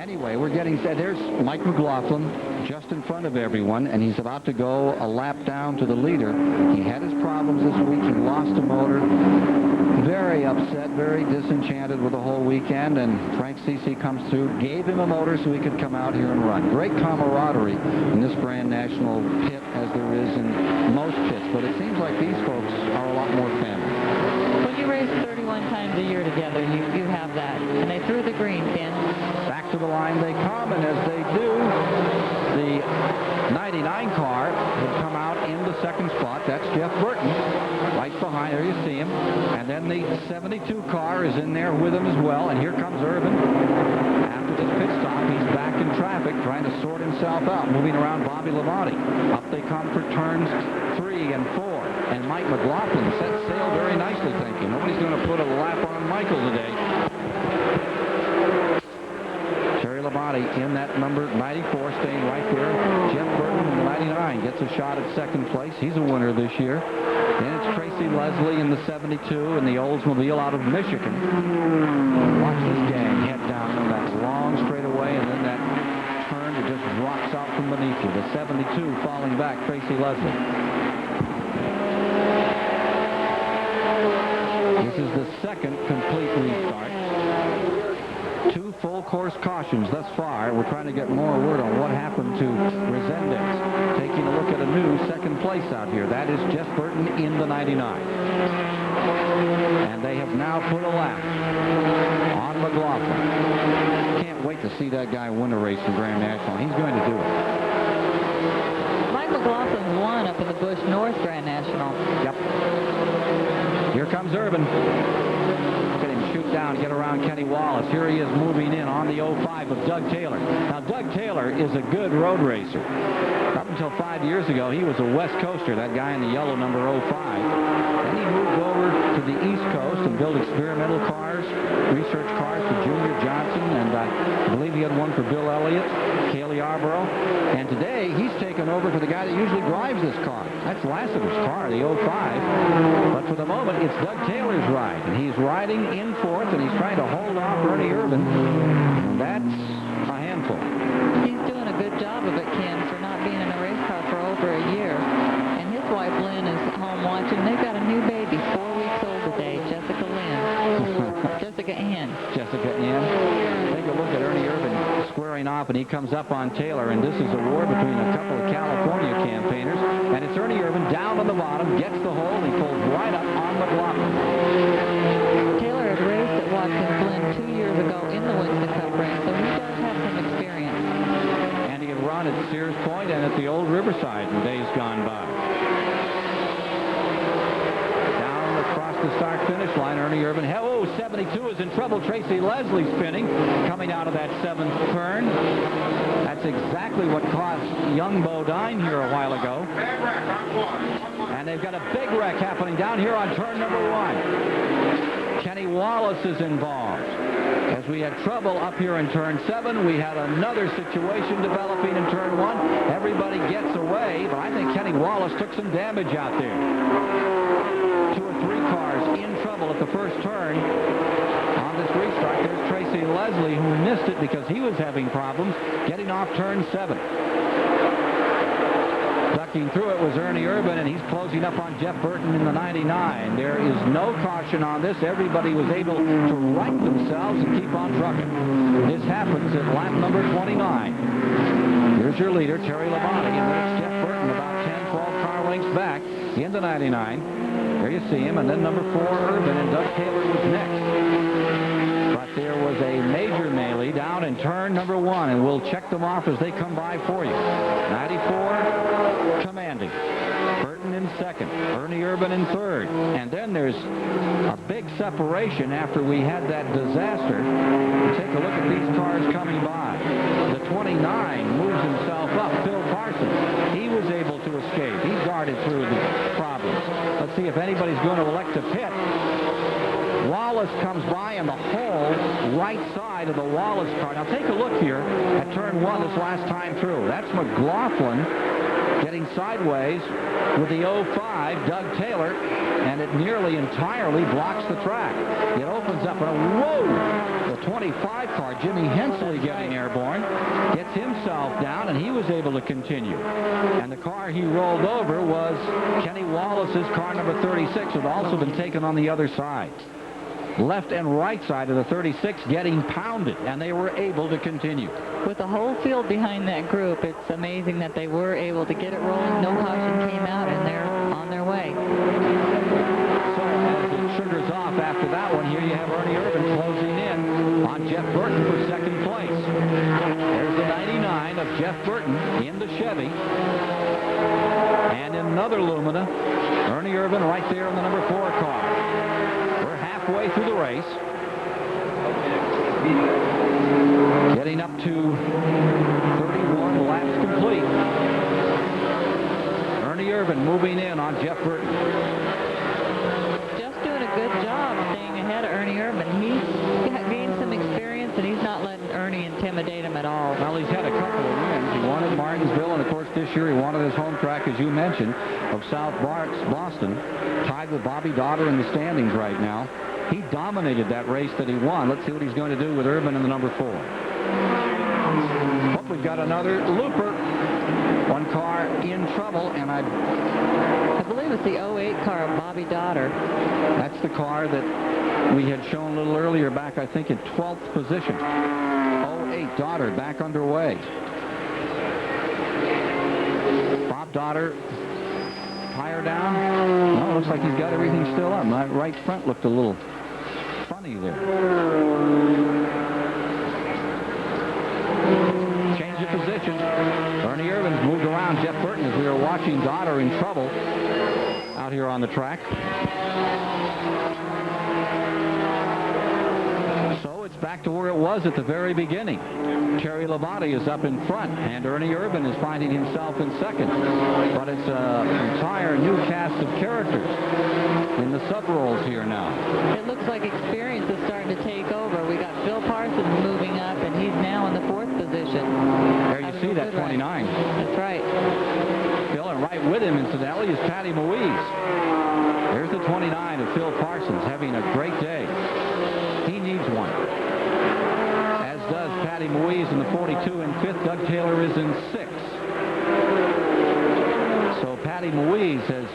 Anyway, we're getting set. There's Mike McLaughlin just in front of everyone, and he's about to go a lap down to the leader. He had his problems this week. He lost a motor. Very upset, very disenchanted with the whole weekend, and Frank Cece comes through, gave him a motor so he could come out here and run. Great camaraderie in this Grand National pit, as there is in most pits, but it seems like these folks are a lot more family. When you race 31 times a year together, you have that. And they threw the green, Ken. Back to the line they come, and as they do, the 99 car would come out in the second spot. That's Jeff Burton. Right behind, there you see him. And then the 72 car is in there with him as well. And here comes Irvin. After this pit stop, he's back in traffic, trying to sort himself out, moving around Bobby Labonte. Up they come for turns 3 and 4. And Mike McLaughlin set sail very nicely, thinking nobody's going to put a lap on Michael today. Terry Labonte in that number 94, staying right there. Jeff Burton in the 99 gets a shot at second place. He's a winner this year. Then it's Tracy Leslie in the 72 in the Oldsmobile out of Michigan. Watch this gang head down that long straightaway, and then that turn that just drops out from beneath you. The 72 falling back, Tracy Leslie. This is the second complete restart. 2 full course cautions thus far. We're trying to get more word on what happened to Resendez. Taking a look at a new second place out here. That is Jeff Burton in the 99. And they have now put a lap on McLaughlin. Can't wait to see that guy win a race in Grand National. He's going to do it. Mike McLaughlin's won up in the Busch North Grand National. Yep. Here comes Urban. Look at him shoot down, get around Kenny Wallace. Here he is moving in on the 05 of Doug Taylor. Now, Doug Taylor is a good road racer. Up until 5 years ago, he was a West Coaster, that guy in the yellow number 05. Then he moved over to the East Coast and built experimental cars, research cars for Junior Johnson, and I believe he had one for Bill Elliott, Kaylee Yarborough. And today, he's taken over for the guy that usually drives this car. That's Lassiter's car, the 05. But for the moment, it's Doug Taylor's ride, and he's riding in fourth, and he's trying to hold off Ernie Urban. And that's a handful. He's doing a good job of it, Ken, for not being in a race car for over a year. And his wife, Lynn, is home watching. They've got a new baby, 4 weeks old today, Jessica Lynn. Jessica Ann. Jessica Ann. Take a look at Ernie Urban squaring off, and he comes up on Taylor, and this is a war between a couple of California campaigners, and it's Ernie Urban down on the bottom, gets the hole, and he pulls right up on McLaughlin. Taylor had raced at Watkins Glen 2 years ago in the Winston Cup race, so he does have some experience. And he had run at Sears Point and at the old Riverside in days gone by. Down across the start finish line, Ernie Urban. Oh, 72 is in trouble. Tracy Leslie spinning, coming out of that 7th turn. That's exactly what caused young Bodine here a while ago. And they've got a big wreck happening down here on turn number 1. Kenny Wallace is involved. As we had trouble up here in turn 7, we had another situation developing in turn 1. Everybody gets away, but I think Kenny Wallace took some damage out there. 2 or 3 cars in trouble at the first turn. On this restart, there's Tracy Leslie, who missed it because he was having problems getting off turn 7. Ducking through it was Ernie Urban, and he's closing up on Jeff Burton in the 99. There is no caution on this. Everybody was able to right themselves and keep on trucking. This happens at lap number 29. Here's your leader, Terry Labonte, and then it's Jeff Burton about 10, 12 car lengths back into 99. There you see him, and then number 4, Urban, and Doug Taylor was next. But there was a major melee down in turn number 1, and we'll check them off as they come by for you. 94, commanding. Burton in 2nd, Ernie Urban in 3rd. And then there's a big separation after we had that disaster. Take a look at these cars coming by. The 29 moves himself up, Phil Parsons. He was able to escape. He darted through the problems. Let's see if anybody's going to elect to pit. Wallace comes by in the whole right side of the Wallace car. Now take a look here at turn 1 this last time through. That's McLaughlin getting sideways with the 05, Doug Taylor, and it nearly entirely blocks the track. It opens up, and whoa! The 25 car, Jimmy Hensley, getting airborne, gets himself down, and he was able to continue. And the car he rolled over was Kenny Wallace's car number 36, who had also been taken on the other side. Left and right side of the 36 getting pounded, and they were able to continue. With the whole field behind that group, it's amazing that they were able to get it rolling. No caution came out, and they're on their way. So as it sugars off after that one, here you have Ernie Urban closing in on Jeff Burton for 2nd place. There's the 99 of Jeff Burton in the Chevy. And in another Lumina, Ernie Urban right there in the number 4 car. Halfway through the race, getting up to 31 laps complete. Ernie Urban moving in on Jeff Burton. Just doing a good job staying ahead of Ernie Urban. He's gained some experience, and he's not letting Ernie intimidate him at all. Well, he's had a couple of wins. He won at Martinsville, and of course this year he won at his home track, as you mentioned, of South Boston, tied with Bobby Daughter in the standings right now. He dominated that race that he won. Let's see what he's going to do with Urban in the number 4. Oh, we've got another looper. One car in trouble, and I believe it's the 08 car of Bobby Daughter. That's the car that we had shown a little earlier back, I think, in 12th position. 08 Daughter back underway. Bob Daughter, tire down. No, looks like he's got everything still up. My right front looked a little funny there. Change of position. position. Ernie Irvin's moved around Jeff Burton as we are watching Goddard in trouble out here on the track. So it's back to where it was at the very beginning. Terry Labonte is up in front, and Ernie Irvin is finding himself in second. But it's an entire new cast of characters in the sub-rolls here now. It looks like experience is starting to take over. We got Phil Parsons moving up, and he's now in the 4th position. There you see that 29. That's right. Phil, and right with him, incidentally, is Patty Moise. There's the 29 of Phil Parsons, having a great day. He needs one. As does Patty Moise in the 42 in 5th. Doug Taylor is in 6th. So Patty Moise has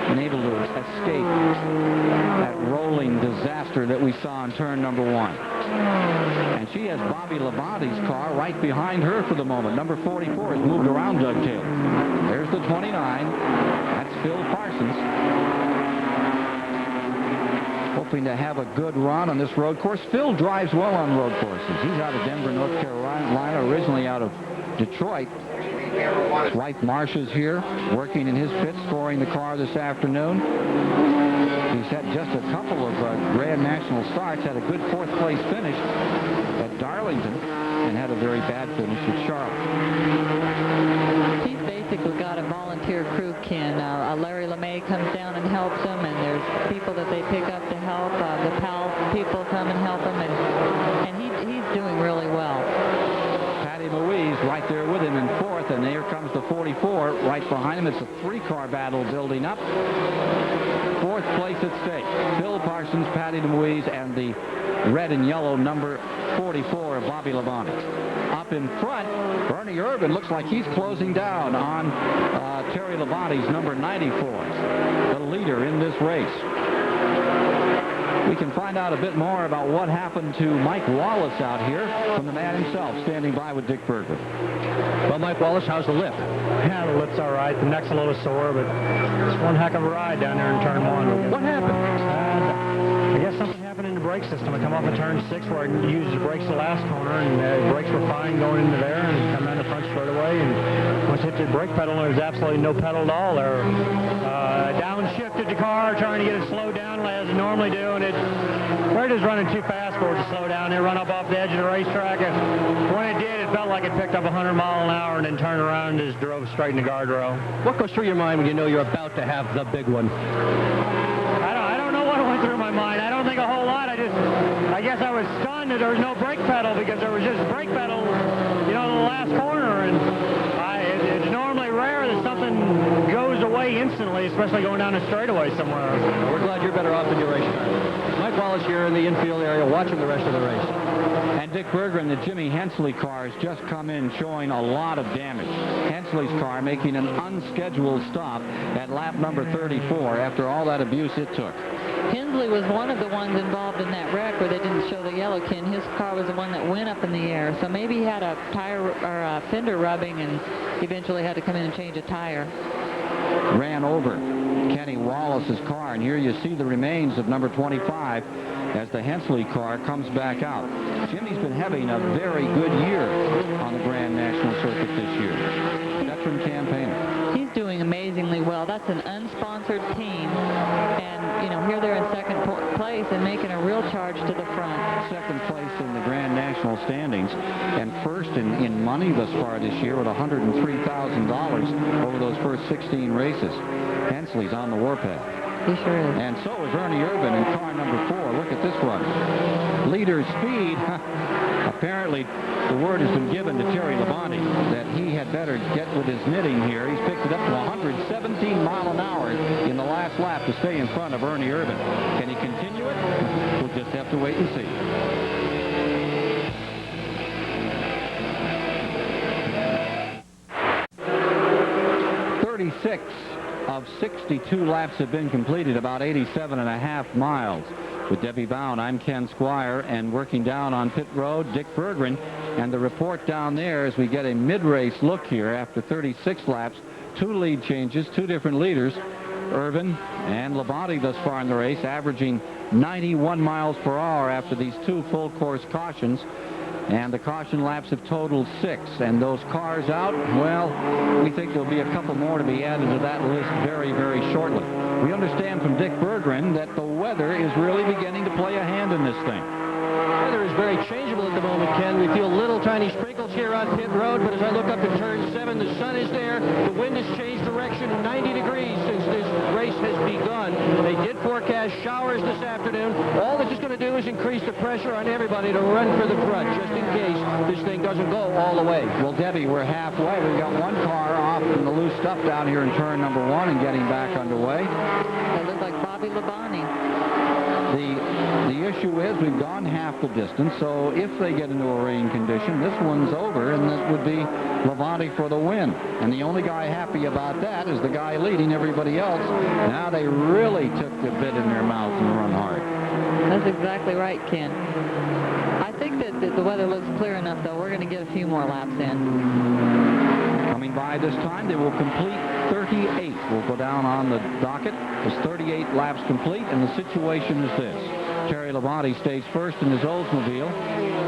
been able to escape that rolling disaster that we saw in turn number 1. And she has Bobby Labonte's car right behind her for the moment. Number 44 has moved around Doug Taylor. There's the 29. That's Phil Parsons. Hoping to have a good run on this road course. Phil drives well on road courses. He's out of Denver, North Carolina, originally out of Detroit. His wife Marcia's here, working in his pit, scoring the car this afternoon. He's had just a couple of Grand National starts, had a good 4th place finish at Darlington, and had a very bad finish at Charlotte. He's basically got a volunteer crew, Ken. Larry LeMay comes down and helps him, and there's people that they pick up to help. The PAL people come and help him, and he's doing really well. Patty Moise right there with him in 4th, and there comes the 44 right behind him. It's a 3-car battle building up. 4th place at stake. Phil Parsons, Patty Moise, and the red and yellow number 44 of Bobby Labonte. Up in front, Ernie Irvin looks like he's closing down on Terry Labonte's number 94, the leader in this race. We can find out a bit more about what happened to Mike Wallace out here from the man himself, standing by with Dick Berger. Well, Mike Wallace, how's the lip? Yeah, the lip's all right. The neck's a little sore, but it's one heck of a ride down there in turn 1. What happened? I guess something happened in the brake system. I come off of turn 6 where I used the brakes the last corner, and the brakes were fine going into there, and come down the front straightaway, and once I hit the brake pedal, there was absolutely no pedal at all there. Downshifted the car, trying to get it slowed down as it normally do, and we're just running too fast for it to slow down. It run up off the edge of the racetrack, and when it did, it felt like it picked up 100 miles an hour and then turned around and just drove straight in the guardrail. What goes through your mind when you know you're about to have the big one? I don't know what went through my mind. I don't think a whole lot. I guess I was stunned that there was no brake pedal, because there was just brake pedal, in the last corner, and it's normally rare that something goes away instantly, especially going down a straightaway somewhere. We're glad you're better off than your race car. Mike Wallace here in the infield area watching the rest of the race. And Dick Berger and the Jimmy Hensley car has just come in showing a lot of damage. Hensley's car making an unscheduled stop at lap number 34 after all that abuse it took. Hensley was one of the ones involved in that wreck where they didn't show the yellow, Ken. His car was the one that went up in the air, so maybe he had a tire or a fender rubbing and eventually had to come in and change a tire. Ran over Kenny Wallace's car, and here you see the remains of number 25 as the Hensley car comes back out. Jimmy's been having a very good year on the Grand National Circuit this year. Veteran campaigner. He's doing amazingly well. That's an unsponsored team, and here they're in 2nd place and making a real charge to the front. 2nd place in the Grand National standings, and 1st in money thus far this year with $103,000 over those first 16 races. Hensley's on the warpath. He sure is. And so is Ernie Irvin in car number 4. Look at this one. Leader speed. Apparently, the word has been given to Terry Labonte that he had better get with his knitting here. He's picked it up to 117 miles an hour in the last lap to stay in front of Ernie Irvin. Can he continue it? We'll just have to wait and see. 36 of 62 laps have been completed, about 87.5 miles. With Debbie Bound, I'm Ken Squire, and working down on pit road, Dick Berggren. And the report down there as we get a mid-race look here after 36 laps, 2 lead changes, 2 different leaders, Irvin and Labonte thus far in the race, averaging 91 miles per hour after these 2 full-course cautions. And the caution laps have totaled 6. And those cars out, well, we think there'll be a couple more to be added to that list very, very shortly. We understand from Dick Berggren that the weather is really beginning to play a hand in this thing. Weather is very changeable at the moment, Ken. We feel little tiny sprinkles here on pit road, but as I look up to turn 7, the sun is there. The wind has changed direction 90 degrees since this race has begun. They did forecast showers this afternoon. All this is going to do is increase the pressure on everybody to run for the front, just in case this thing doesn't go all the way. Well, Debbie, we're halfway. We've got one car off in the loose stuff down here in turn number 1 and getting back underway. They look like Bobby Labonte. The issue is we've gone half the distance, so if they get into a rain condition, this one's over, and that would be Labonte for the win. And the only guy happy about that is the guy leading everybody else. Now they really took the bit in their mouth and run hard. That's exactly right, Ken. I think that the weather looks clear enough, though. We're going to get a few more laps in. Coming by this time, they will complete 38. We'll go down on the docket. There's 38 laps complete, and the situation is this. Terry Labonte stays first in his Oldsmobile.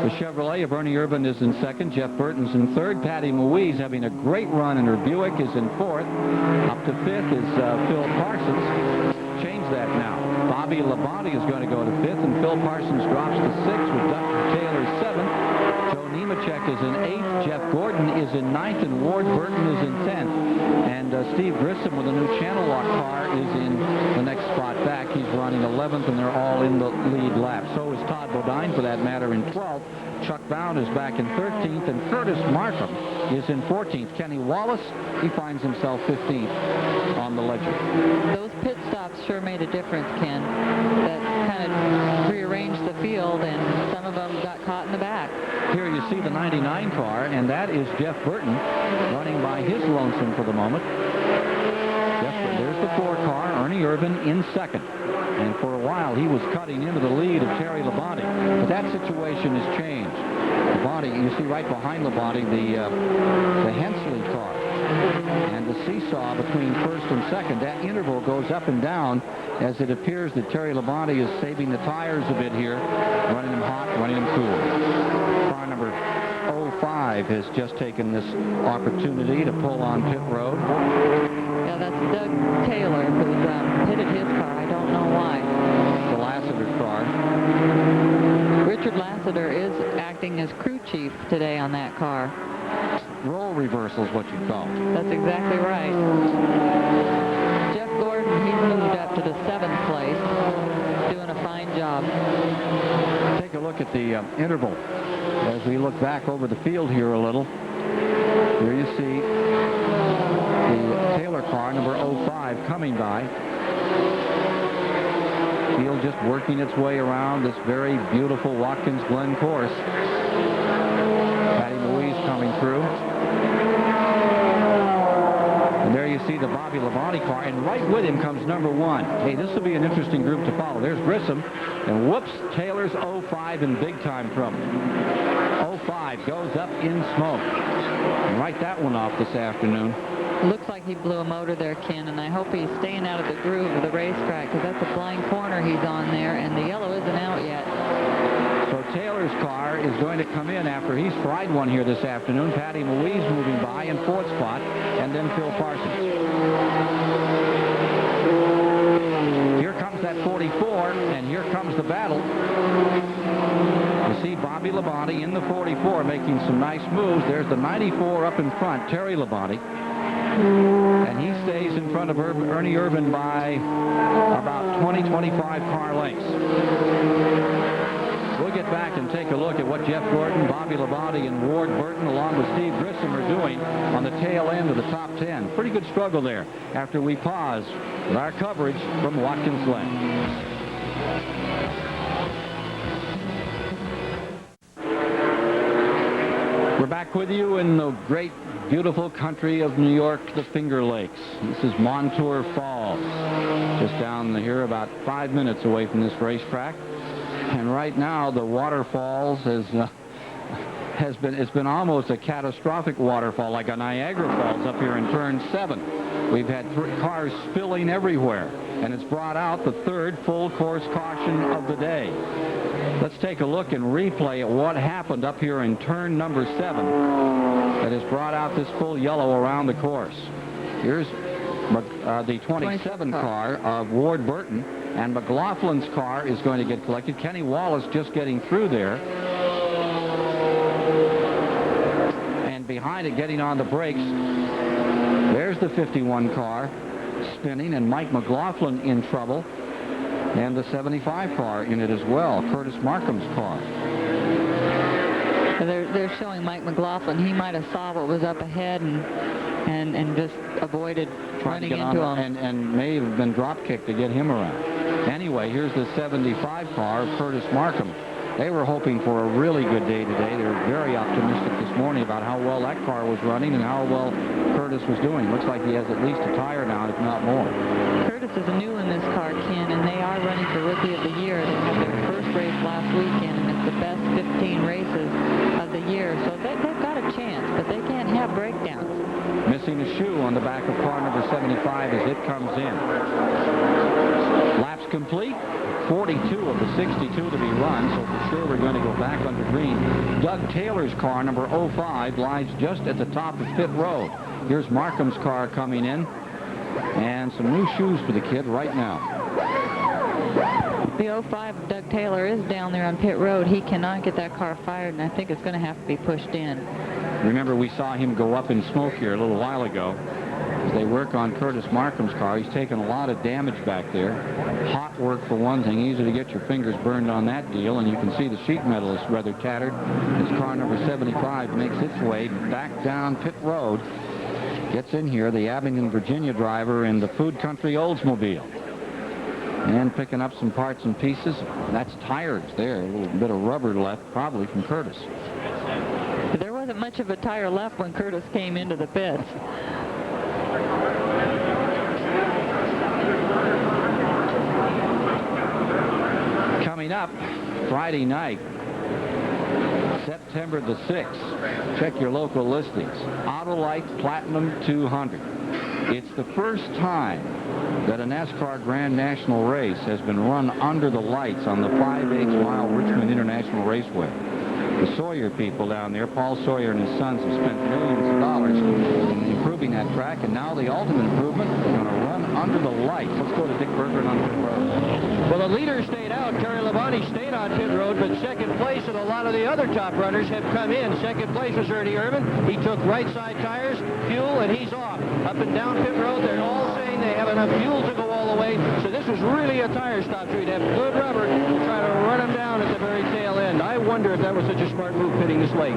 The Chevrolet of Ernie Irvin is in second. Jeff Burton's in third. Patty Louise, having a great run in her Buick, is in fourth. Up to fifth is Phil Parsons. Change that now. Bobby Labonte is going to go to fifth, and Phil Parsons drops to sixth with Dr. Taylor seventh. Joe Nemechek is in eighth. Jeff Gordon is in ninth, and Ward Burton is in 10th. And Steve Grissom with a new Channel Lock car is in the next spot back. He's running 11th, and they're all in the lead lap. So is Todd Bodine, for that matter, in 12th. Chuck Bound is back in 13th, and Curtis Markham is in 14th. Kenny Wallace, he finds himself 15th on the ledger. Those pit stops sure made a difference, Ken. That kind of rearranged the field, and some of them got caught in the back. Here you see the 99 car, and that is Jeff Burton running by his lonesome for the moment. There's the 4 car, Ernie Irvin in second. And for a while, he was cutting into the lead of Terry Labonte. But that situation has changed. Labonte, you see right behind Labonte, the Hensley car. And the seesaw between first and second, that interval goes up and down as it appears that Terry Labonte is saving the tires a bit here, running them hot, running them cool. Car number 05 has just taken this opportunity to pull on pit road. Yeah, that's Doug Taylor, who's pitted his car. I don't know why. The Lassiter car. Richard Lassiter is acting as crew chief today on that car. Role reversal is what you call it. That's exactly right. Jeff Gordon, he's moved up to the 7th place, doing a fine job. Take a look at the interval as we look back over the field here a little. Here you see the Taylor car, number 05, coming by. Field just working its way around this very beautiful Watkins Glen course. Patty Louise coming through. And there you see the Bobby Labonte car, and right with him comes number 1. Hey, this will be an interesting group to follow. There's Grissom, and whoops, Taylor's 05 in big-time trouble. 05 goes up in smoke. And write that one off this afternoon. Looks like he blew a motor there, Ken, and I hope he's staying out of the groove of the racetrack, because that's a blind corner he's on there, and the yellow isn't out yet. So Taylor's car is going to come in after he's fried one here this afternoon. Patty Louise moving by in 4th spot, and then Phil Parsons. Here comes that 44, and here comes the battle. You see Bobby Labonte in the 44 making some nice moves. There's the 94 up in front, Terry Labonte. And he stays in front of Ernie Irvin by about 20-25 car lengths. We'll get back and take a look at what Jeff Gordon, Bobby Labonte, and Ward Burton, along with Steve Grissom, are doing on the tail end of the top 10. Pretty good struggle there after we pause with our coverage from Watkins Glen. We're back with you in the great, beautiful country of New York, the Finger Lakes. This is Montour Falls, just down here about 5 minutes away from this racetrack. And right now, the waterfalls it's been almost a catastrophic waterfall, like a Niagara Falls up here in turn 7. We've had 3 cars spilling everywhere, and it's brought out the 3rd full course caution of the day. Let's take a look and replay at what happened up here in turn number 7 that has brought out this full yellow around the course. Here's the 27 car of Ward Burton, and McLaughlin's car is going to get collected. Kenny Wallace just getting through there. And behind it, getting on the brakes, there's the 51 car spinning, and Mike McLaughlin in trouble. And the 75 car in it as well, Curtis Markham's car. They're showing Mike McLaughlin. He might have saw what was up ahead and just avoided running into him. And may have been drop kicked to get him around. Anyway, here's the 75 car of Curtis Markham. They were hoping for a really good day today. They were very optimistic this morning about how well that car was running and how well Curtis was doing. Looks like he has at least a tire now, if not more. Curtis is new in this car, Ken, and they are running for Rookie of the Year. They had their first race last weekend, and it's the best 15 races of the year. So they've got a chance, but they can't have breakdowns. Missing a shoe on the back of car number 75 as it comes in. Laps complete. 42 of the 62 to be run, so for sure we're going to go back under green. Doug Taylor's car, number 05, lies just at the top of pit road. Here's Markham's car coming in, and some new shoes for the kid right now. The 05 of Doug Taylor is down there on pit road. He cannot get that car fired, and I think it's going to have to be pushed in. Remember, we saw him go up in smoke here a little while ago. As they work on Curtis Markham's car, he's taken a lot of damage back there. Hot work for one thing, easy to get your fingers burned on that deal, and you can see the sheet metal is rather tattered as car number 75 makes its way back down pit road. Gets in here, the Abingdon, Virginia driver in the Food Country Oldsmobile. And picking up some parts and pieces. That's tires there, a little bit of rubber left, probably from Curtis. There wasn't much of a tire left when Curtis came into the pits. Coming up Friday night, September the 6th. Check your local listings. Autolite Platinum 200. It's the first time that a NASCAR Grand National race has been run under the lights on the 5/8 mile Richmond International Raceway. The Sawyer people down there, Paul Sawyer and his sons, have spent millions of dollars in improving that track, and now the ultimate improvement is going to run under the lights. Let's go to Dick Berger on pit road. Well, the leader stayed out. Terry Labonte stayed on pit road, but second place and a lot of the other top runners have come in. Second place was Ernie Irvin. He took right side tires, fuel, and he's off. Up and down pit road, they're all saying they have enough fuel to go all the way. So this was really a tire stop. So you'd have good rubber to try to run them down at the very tail end. I wonder if that was such a smart move pitting this late.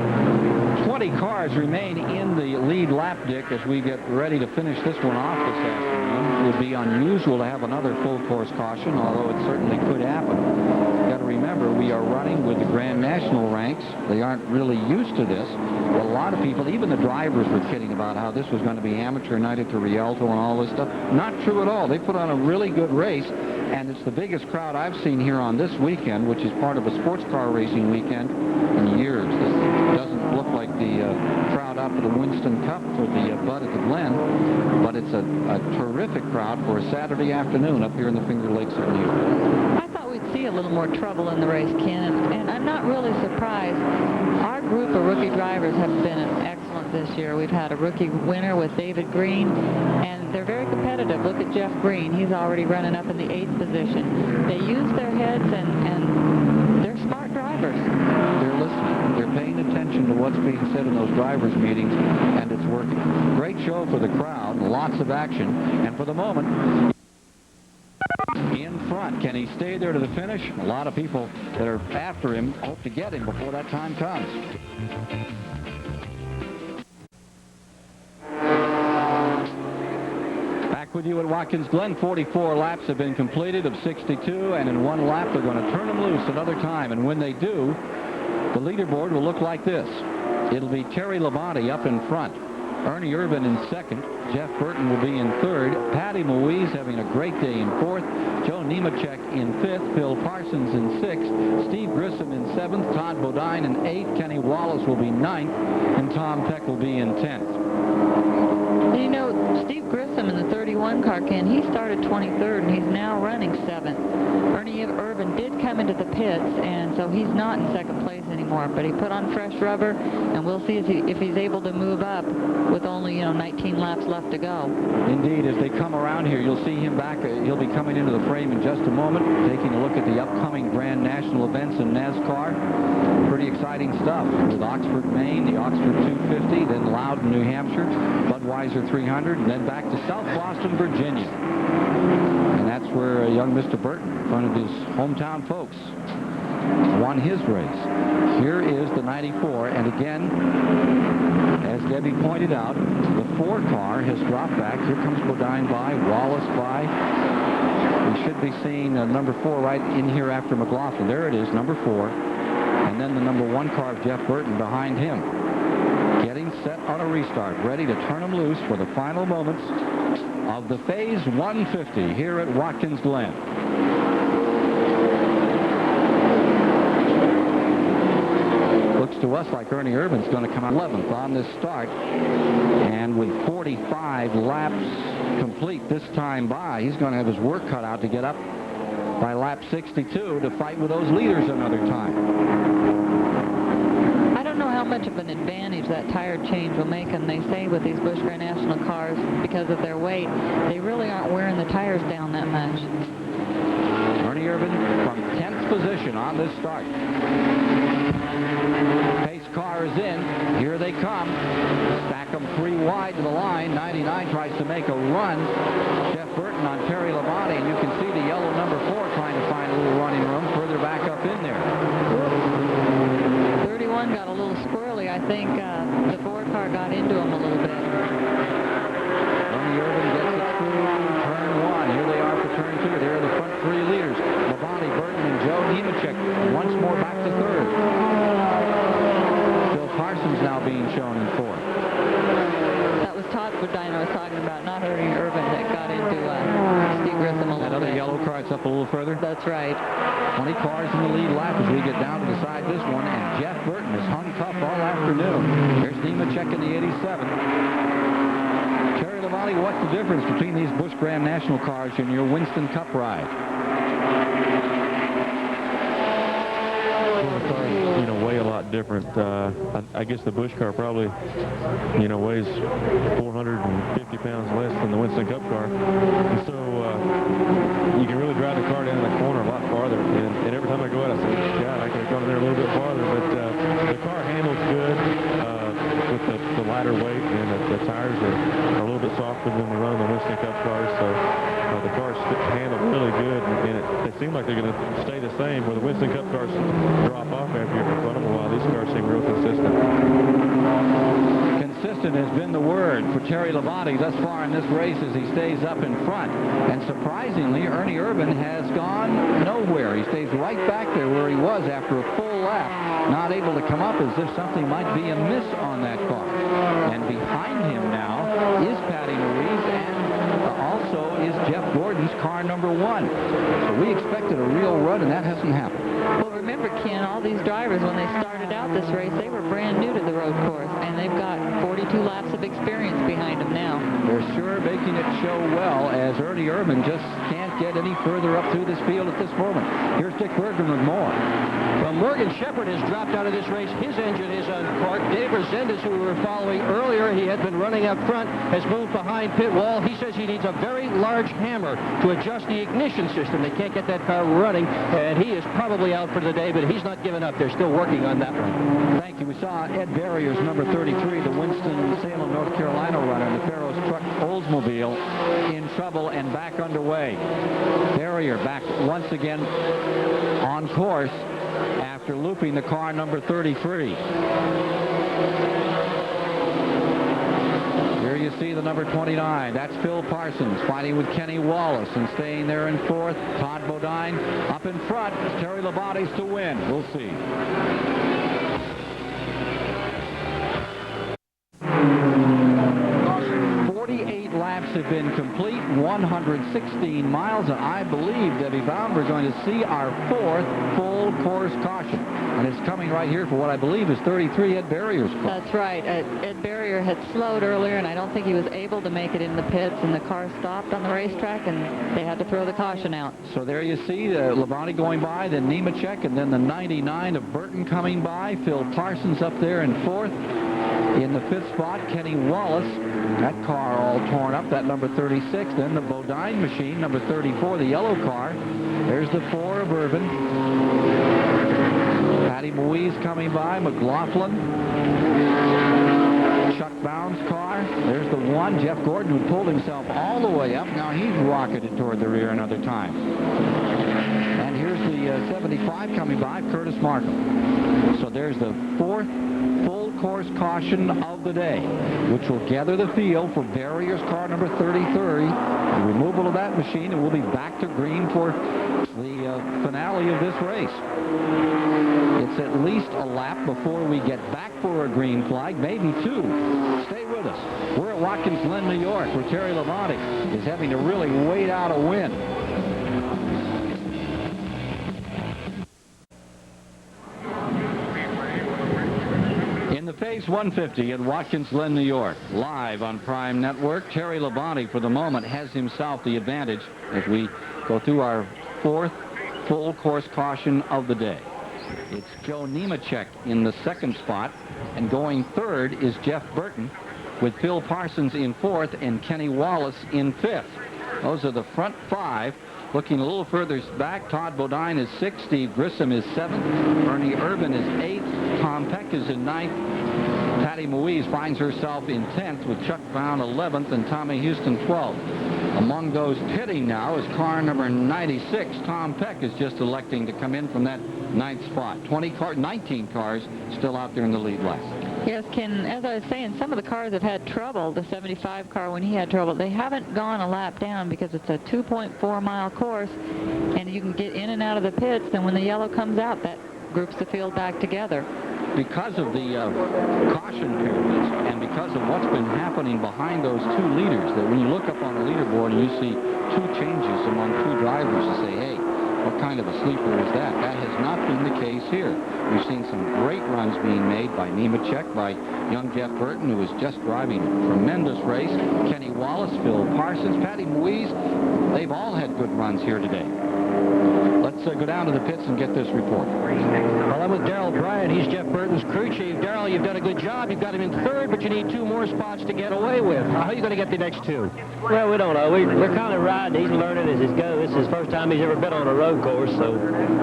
20 cars remain in the lead lap, Dick, as we get ready to finish this one off this afternoon. It would be unusual to have another full course caution, although it certainly could happen. You've got to remember, we are running with the Grand National ranks. They aren't really used to this. A lot of people, even the drivers, were kidding about how this was going to be amateur night at the Rialto and all this stuff. Not true at all. They put on a really good race, and it's the biggest crowd I've seen here on this weekend, which is part of a sports car racing weekend, in years. This doesn't look like the crowd out for the Winston Cup for the Bud at the Glen, but it's a terrific crowd for a Saturday afternoon up here in the Finger Lakes of New York. I thought we'd see a little more trouble in the race, Ken, and I'm not really surprised. Our group of rookie drivers have been excellent this year. We've had a rookie winner with David Green, and they're very competitive. Look at Jeff Green. He's already running up in the 8th position. They use their heads, and they're smart drivers. They're listening. They're paying attention to what's being said in those drivers' meetings, and it's working. Great show for the crowd, lots of action, and for the moment, in front. Can he stay there to the finish? A lot of people that are after him hope to get him before that time comes. Back with you at Watkins Glen. 44 laps have been completed of 62, and in one lap they're going to turn them loose another time, and when they do, the leaderboard will look like this. It'll be Terry Labonte up in front, Ernie Irvin in second, Jeff Burton will be in third, Patty Moise having a great day in fourth, Joe Nemechek in fifth, Phil Parsons in sixth, Steve Grissom in seventh, Todd Bodine in eighth, Kenny Wallace will be ninth, and Tom Peck will be in 10th. You know, Steve Grissom in the 31 car, Ken, he started 23rd, and he's now running 7th. Ernie Irvin did come into the pits, and so he's not in second place anymore, but he put on fresh rubber, and we'll see if he's able to move up with only, 19 laps left to go. Indeed, as they come around here, you'll see him back. He'll be coming into the frame in just a moment, taking a look at the upcoming Grand National events in NASCAR. Pretty exciting stuff with Oxford, Maine, the Oxford 250, then Loudon, New Hampshire, Budweiser 300, and then back to South Boston, Virginia. And that's where young Mr. Burton, in front of his hometown folks, won his race. Here is the 94, and again, as Debbie pointed out, the 4 car has dropped back. Here comes Bodine by, Wallace by. We should be seeing number 4 right in here after McLaughlin. There it is, number 4. And then the number 1 car of Jeff Burton behind him. Getting set on a restart, ready to turn them loose for the final moments of the Phase 150 here at Watkins Glen. Looks to us like Ernie Irvin's going to come out 11th on this start. And with 45 laps complete this time by, he's going to have his work cut out to get up by lap 62 to fight with those leaders another time. I don't know how much of an advantage that tire change will make them. They say with these Busch Grand National cars, because of their weight, they really aren't wearing the tires down that much. Ernie Irvin from 10th position on this start. Pace car is in. Here they come. Stack them 3 wide to the line. 99 tries to make a run. Jeff Burton on Terry Labonte, and you can see the yellow number 4 trying to find a little running room further back up in there. 31 got a little squirrely. I think the 4 car got into him a little bit. Ernie Irvin gets it through turn 1. Here they are for turn 2. There are the front 3 leaders. Labonte, Burton, and Joe Nemechek once more back to 3rd. Bill Parsons now being shown in 4th. That was Todd Bodine I was talking about, not Ernie Irvin, that got into Steve Grissom a little bit. That other yellow car, it's up a little further. That's right. 20 cars in the lead lap as we get down to decide this one, and Jeff Burton has hung tough all afternoon. Here's Nemechek in the 87. Terry Labonte, what's the difference between these Busch Grand National cars and your Winston Cup ride? The cars, weigh a lot different. I guess the Busch car probably, weighs 450 pounds less than the Winston Cup car. And so you can really drive the car down the corner a lot farther. And every time I go out, I say, God, I could have gone in there a little bit farther. But the car handles good with the lighter weight, and the tires are a little bit softer than we run on the Winston Cup cars. So the cars handle really good, and they seem like they're going to stay the same. Where the Winston Cup cars drop off after you're in front of them a while, these cars seem real consistent. Consistent has been the word for Terry Labonte thus far in this race as he stays up in front. And surprisingly, Ernie Irvin has gone nowhere. He stays right back there where he was after a full lap, not able to come up as if something might be amiss on that car. And behind him now is Patty Maurice, and also is Jeff Gordon's car number 1. So we expected a real run, and that hasn't happened. Well, remember, Ken, all these drivers, when they started out this race, they were brand new to the road course, and they've got 42 laps of experience behind them now. They're sure making it show well, as Ernie Irvin just can't get any further up through this field at this moment. Here's Dick Bergen with more. Well, Morgan Shepherd has dropped out of this race. His engine is uncorked. Dave Resendez, who we were following earlier, he had been running up front, has moved behind pit wall. He says he needs a very large hammer to adjust the ignition system. They can't get that car running, and he is probably out for the day, but he's not giving up. They're still working on that one. Thank you. We saw Ed Barrier's number 33, the Winston-Salem, North Carolina runner, the Farrow's Truck Oldsmobile, in trouble and back underway. Barrier back once again on course after looping the car number 33. Here you see the number 29. That's Phil Parsons fighting with Kenny Wallace and staying there in 4th. Todd Bodine up in front. Terry Labonte's to win. We'll see. laps have been complete, 116 miles, and I believe, Debbie Baum, we're going to see our 4th full course caution. And it's coming right here for what I believe is 33 Ed Barrier's car. That's right. Ed Barrier had slowed earlier, and I don't think he was able to make it in the pits, and the car stopped on the racetrack, and they had to throw the caution out. So there you see Labonte going by, then Nemechek, and then the 99 of Burton coming by. Phil Parsons up there in 4th. In the 5th spot, Kenny Wallace. That car all torn up, that number 36. Then the Bodine machine, number 34, the yellow car. There's the 4 of Irvin. Patty Moise coming by, McLaughlin. Chuck Bound's car. There's the 1, Jeff Gordon, who pulled himself all the way up. Now he's rocketed toward the rear another time. And here's the 75 coming by, Curtis Markham. So there's the 4th full course caution of the day, which will gather the field for Barrier's car number 33. The removal of that machine, and we'll be back to green for the finale of this race. It's at least a lap before we get back for a green flag, maybe 2. Stay with us. We're at Watkins, Glen, New York, where Terry Labonte is having to really wait out a win. Phase 150 at Watkins Glen, New York, live on Prime Network. Terry Labonte, for the moment, has himself the advantage as we go through our 4th full course caution of the day. It's Joe Nemechek in the 2nd spot, and going 3rd is Jeff Burton, with Phil Parsons in 4th and Kenny Wallace in 5th. Those are the front 5. Looking a little further back, Todd Bodine is 6th, Steve Grissom is 7th, Ernie Irvin is 8th, Tom Peck is in 9th, Patty Moise finds herself in 10th with Chuck Brown 11th and Tommy Houston 12th. Among those pitting now is car number 96. Tom Peck is just electing to come in from that 9th spot. 19 cars still out there in the lead last. Yes, Ken, as I was saying, some of the cars have had trouble. The 75 car, when he had trouble, they haven't gone a lap down because it's a 2.4-mile course, and you can get in and out of the pits, and when the yellow comes out, that groups the field back together. Because of the caution periods and because of what's been happening behind those 2 leaders, that when you look up on the leaderboard and you see 2 changes among 2 drivers, you say, hey, what kind of a sleeper is that? That has not been the case here. We've seen some great runs being made by Nemechek, by young Jeff Burton, who was just driving a tremendous race. Kenny Wallace, Phil Parsons, Patty Moise, they've all had good runs here today. Let's go down to the pits and get this report. Well, I'm with Darrell Bryant. He's Jeff Burton's crew chief. Darrell, you've done a good job. You've got him in 3rd, but you need 2 more spots to get away with. How are you going to get the next 2? Well, we don't know. We're kind of riding. He's learning as it goes. This is his first time he's ever been on a road course, so,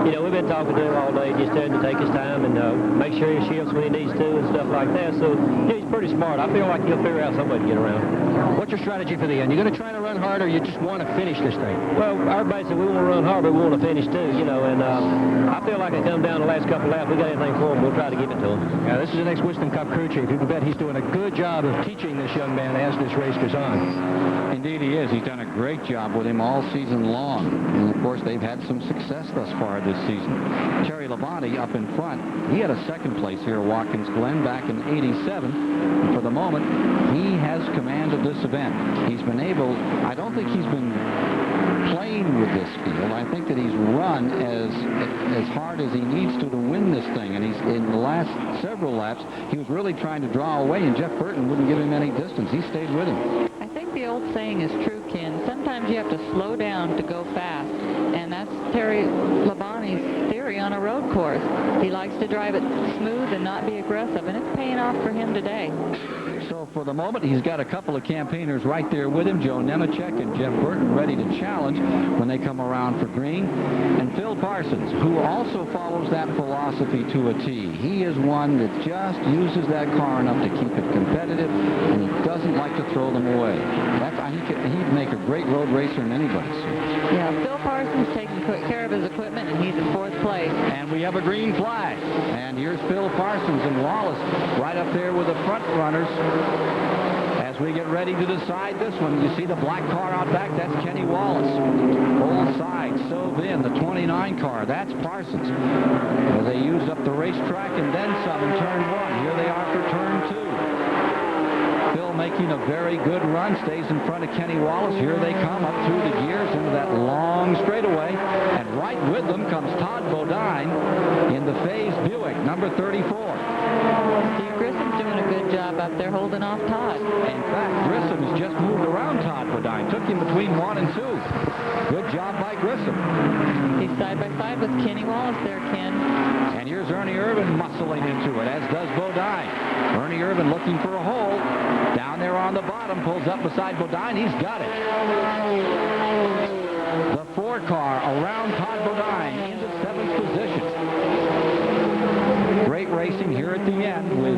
you know, we've been talking to him all day, just telling him to take his time and make sure he shifts when he needs to and stuff like that. So, yeah, he's pretty smart. I feel like he'll figure out some way to get around. What's your strategy for the end? You going to try to run hard, or you just want to finish this thing? Well, everybody said we want to run hard, but we want to finish too, you know, and I feel like I come down the last couple of laps. We got anything for him, we'll try to give it to him. Yeah, this is the next Winston Cup crew chief. You can bet he's doing a good job of teaching this young man as this race goes on. Indeed he is. He's done a great job with him all season long. And, of course, they've had some success thus far this season. Terry Labonte up in front. He had a 2nd place here at Watkins Glen back in '87. And for the moment, he has command of this event. He's been able, I don't think he's been playing with this field. I think that he's run as hard as he needs to win this thing, and he's in the last several laps he was really trying to draw away, and Jeff Burton wouldn't give him any distance. He stayed with him. I think the old saying is true, Ken. Sometimes you have to slow down to go fast, and that's Terry Labonte's theory on a road course. He likes to drive it smooth and not be aggressive, and it's paying off for him today. So for the moment, he's got a couple of campaigners right there with him, Joe Nemechek and Jeff Burton, ready to challenge when they come around for green. And Phil Parsons, who also follows that philosophy to a T. He is one that just uses that car enough to keep it competitive, and he doesn't like to throw them away. I think he'd make a great road racer in anybody's suit. Yeah, Phil Parsons taking care of his equipment, and he's in 4th place. And we have a green flag. And here's Phil Parsons and Wallace right up there with the front runners. As we get ready to decide this one, you see the black car out back, that's Kenny Wallace. Both sides stove in, the 29 car, that's Parsons. As they used up the racetrack and then some in turn 1. Here they are for turn 2. Phil making a very good run. Stays in front of Kenny Wallace. Here they come up through the gears into that long straightaway. And right with them comes Todd Bodine in the Faze Buick, number 34. Steve Grissom's doing a good job up there holding off Todd. In fact, Grissom's just moved around Todd Bodine. Took him between 1 and 2. Good job by Grissom. He's side by side with Kenny Wallace there, Ken. And here's Ernie Irvin muscling into it, as does Bodine. Ernie Irvin looking for a hole. Down there on the bottom, pulls up beside Bodine. He's got it. The 4 car around Todd Bodine into 7th position. Great racing here at the end with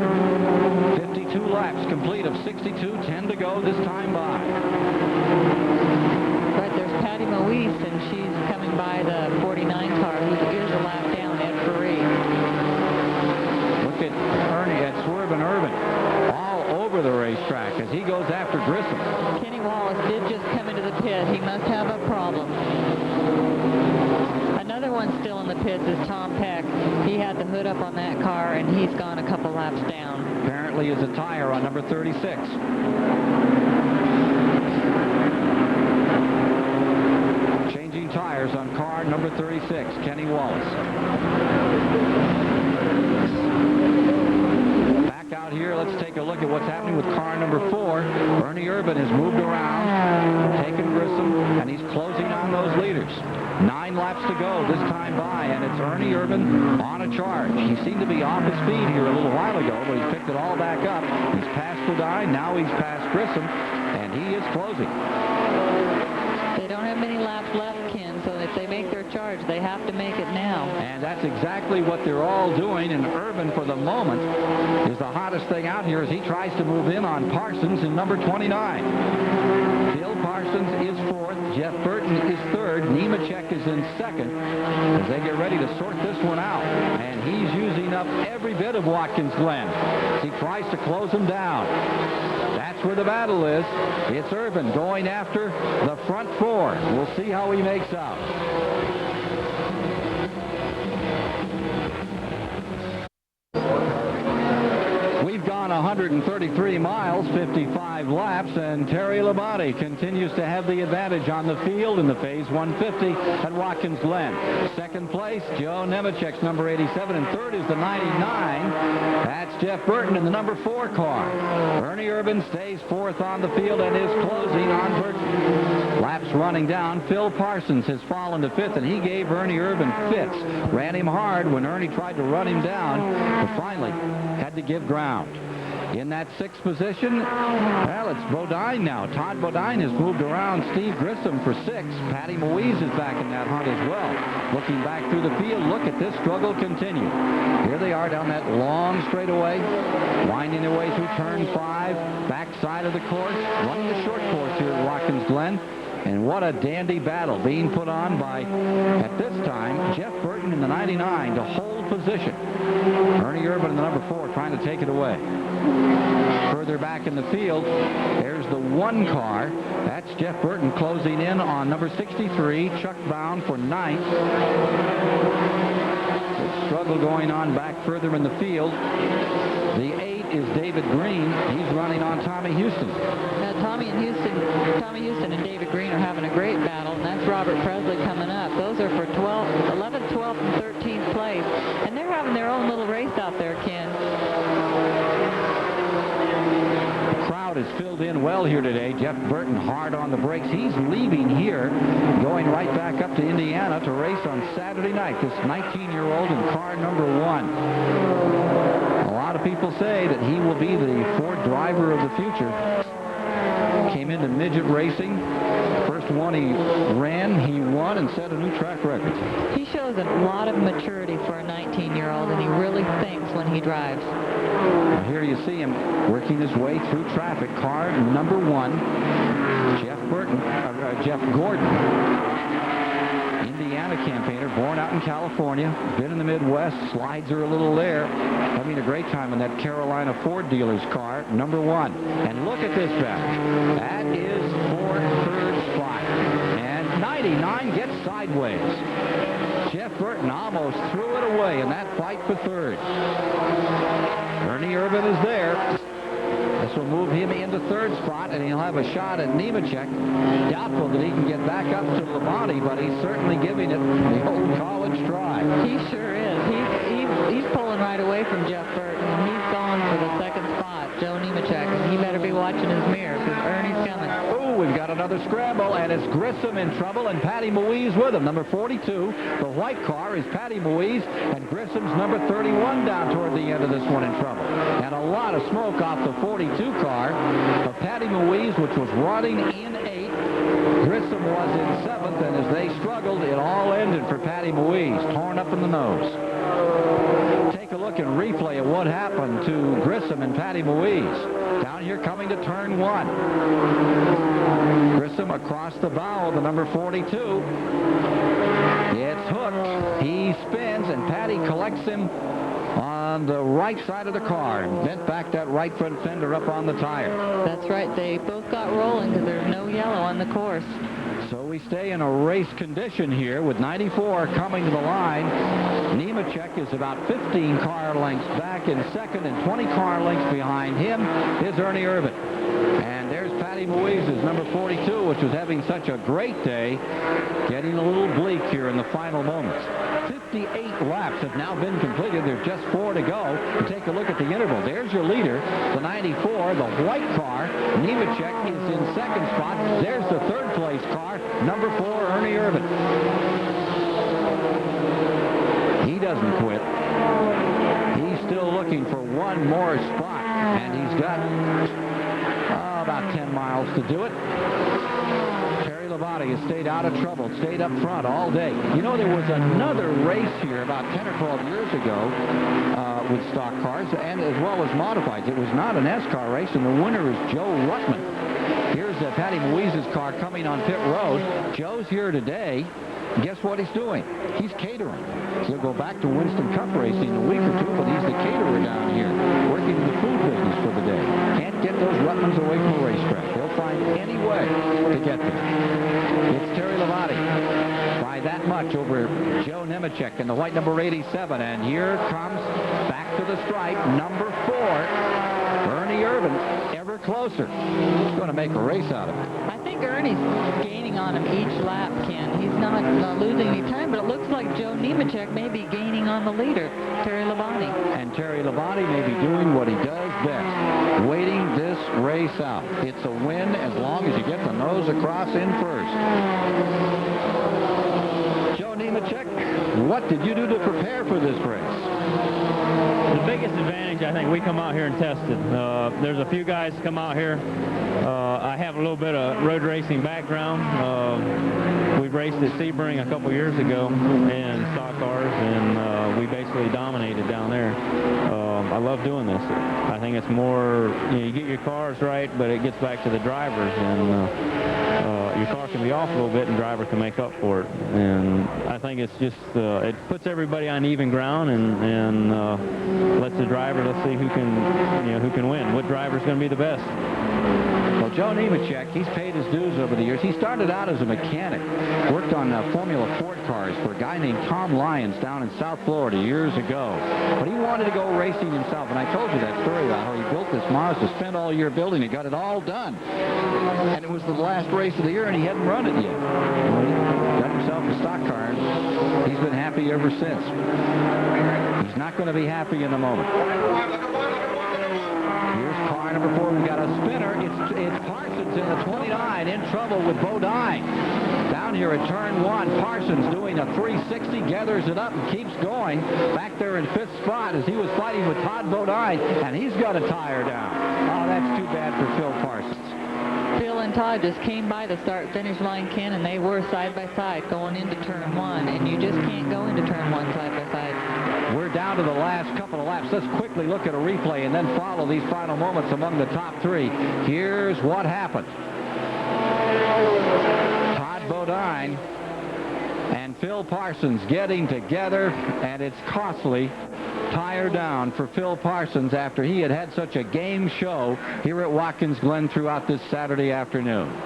52 laps complete of 62, 10 to go this time by. Right, there's Patty Moise, and she's coming by the 49 car, who is a lap down, Ed Faree. Look at Ernie, at Swervin' Irvin, all over the racetrack as he goes after Grissom. Kenny Wallace did just come into the pit. He must have a problem. Another one still in the pits is Tom Peck. He had the hood up on that car, and he's gone a couple laps down. Apparently is a tire on number 36. Changing tires on car number 36, Kenny Wallace. Back out here, let's take a look at what's happening with car number 4. Ernie Irvin has moved around, taken Grissom, and he's closing on those leaders. 9 laps to go this time by, and it's Ernie Irvin on a charge. He seemed to be off his feet here a little while ago, but he picked it all back up. He's past Bodine, now he's past Grissom, and he is closing. They don't have many laps left, Ken, so if they make their charge, they have to make it now. And that's exactly what they're all doing, and Irvin, for the moment, is the hottest thing out here as he tries to move in on Parsons in number 29. Bill Parsons is 4th, Jeff Burton is 3rd, Nemechek is in 2nd as they get ready to sort this one out. And he's using up every bit of Watkins Glen as he tries to close him down. That's where the battle is. It's Irvin going after the front 4. We'll see how he makes out. We've gone 133 miles, 55 laps, and Terry Labonte continues to have the advantage on the field in the Phase 150 at Watkins Glen. 2nd place, Joe Nemechek's number 87, and 3rd is the 99. That's Jeff Burton in the number 4 car. Ernie Irvin stays 4th on the field and is closing on Burton. Laps running down. Phil Parsons has fallen to 5th, and he gave Ernie Irvin fits. Ran him hard when Ernie tried to run him down, but finally had to give ground. In that 6th position, well, it's Bodine now. Todd Bodine has moved around Steve Grissom for 6th. Patty Moise is back in that hunt as well. Looking back through the field, look at this struggle continue. Here they are down that long straightaway, winding their way through turn 5, backside of the course, running the short course here at Watkins Glen. And what a dandy battle being put on by, at this time, Jeff Burton in the 99 to hold position. Ernie Irvin in the number 4 trying to take it away. Further back in the field, there's the 1 car. That's Jeff Burton closing in on number 63, Chuck Bound for 9th. Good struggle going on back further in the field. The 8 is David Green. He's running on Tommy Houston. Now, Tommy Houston and David Green are having a great battle, and that's Robert Presley coming up. Those are for 11th, 12th, and 13th place, and they're having their own little race out there, Ken. The crowd is filled in well here today. Jeff Burton hard on the brakes. He's leaving here, going right back up to Indiana to race on Saturday night. This 19-year-old in car number 1. A lot of people say that he will be the Ford driver of the future. Came into midget racing. First one he ran, he won and set a new track record. He shows a lot of maturity for a 19-year-old, and he really thinks when he drives. Now here you see him working his way through traffic. Car number 1, Jeff Gordon. Indiana campaigner, born out in California, been in the Midwest, slides her a little there, having a great time in that Carolina Ford dealer's car, number 1. And look at this battle. That is for 3rd spot. And 99 gets sideways. Jeff Burton almost threw it away in that fight for 3rd. Ernie Irvin is there. The This will move him into third spot, and he'll have a shot at Nemechek. Doubtful that he can get back up to Labonte, but he's certainly giving it the old college try. He sure is. He's pulling right away from Jeff Burton. He's going for the second spot, Joe Nemechek, and he better be watching his mirror because Ernie's coming. Oh, we've got another scramble, and it's Grissom in trouble, and Patty Moise with him. Number 42, the white car is Patty Moise, and Grissom's number 31 down toward the end of this one in trouble. And a lot of smoke off the 42 car of Patty Moise, which was running in 8th. Grissom was in 7th, and as they struggled, it all ended for Patty Moise, torn up in the nose. Take a look and replay of what happened to Grissom and Patty Moise. Down here coming to turn 1. Grissom across the bow of the number 42. It's hooked. He spins, and Patty collects him on the right side of the car and bent back that right front fender up on the tire. That's right. They both got rolling because there's no yellow on the course. So we stay in a race condition here with 94 coming to the line. Nemechek is about 15 car lengths back in second, and 20 car lengths behind him is Ernie Irvan. And there's Patty Moise's number 42, which was having such a great day, getting a little bleak here in the final moments. 58 laps have now been completed. There's just 4 to go. And take a look at the interval. There's your leader, the 94, the white car. Nemechek is in second spot. There's the third place car, number 4, Ernie Irvan. He doesn't quit. He's still looking for one more spot, and he's got about 10 miles to do it. Labonte has stayed out of trouble, stayed up front all day. You know, there was another race here about 10 or 12 years ago with stock cars and as well as modifieds. It was not a NASCAR race, and the winner is Joe Ruttman. Here's Patty Moise's car coming on pit road. Joe's here today. Guess what he's doing? He's catering. He'll go back to Winston Cup racing in a week or 2, but he's the caterer down here, working in the food business for the day. Can't get those Ruttmans away from the racetrack. They'll find any way to get there. It's Terry Labonte by that much over Joe Nemechek in the white number 87, and here comes back to the stripe, number 4, Ernie Irvan, ever closer. He's going to make a race out of it. I think Ernie's gaining on him each lap, Ken. He's not losing any time, but it looks like Joe Nemechek may be gaining on the leader, Terry Labonte. And Terry Labonte may be doing what he does best, waiting this race out. It's a win as long as you get the nose across in first. Joe Nemechek, what did you do to prepare for this race? The biggest advantage, I think, we come out here and test it. There's a few guys come out here. I have a little bit of road racing background. We raced at Sebring a couple years ago in stock cars, and we basically dominated down there. I love doing this. I think it's more, you get your cars right, but it gets back to the drivers, and your car can be off a little bit and driver can make up for it. And I think it's just, it puts everybody on even ground and lets the driver, let's see who can win. What driver's going to be the best. Well, Joe Nemechek, he's paid his dues over the years. He started out as a mechanic, worked on Formula Ford cars for a guy named Tom Lyons down in South Florida years ago. But he wanted to go racing himself, and I told you that story about how he built this Mazda, spent all year building it, got it all done. And it was the last race of the year, and he hadn't run it yet. Well, he got himself a stock car, and he's been happy ever since. He's not going to be happy in a moment. Here's car number 4. We've got a spinner. It's Parsons in the 29 in trouble with Bodine. Down here at turn 1, Parsons doing a 360, gathers it up and keeps going. Back there in 5th spot as he was fighting with Todd Bodine, and he's got a tire down. Oh, that's too bad for Phil Parsons. Phil and Todd just came by the start-finish line, Ken, and they were side by side going into turn 1, and you just can't go into turn 1 side by side. We're down to the last couple of laps. Let's quickly look at a replay and then follow these final moments among the top 3. Here's what happened. Todd Bodine and Phil Parsons getting together, and it's costly. Tire down for Phil Parsons after he had such a game show here at Watkins Glen throughout this Saturday afternoon. You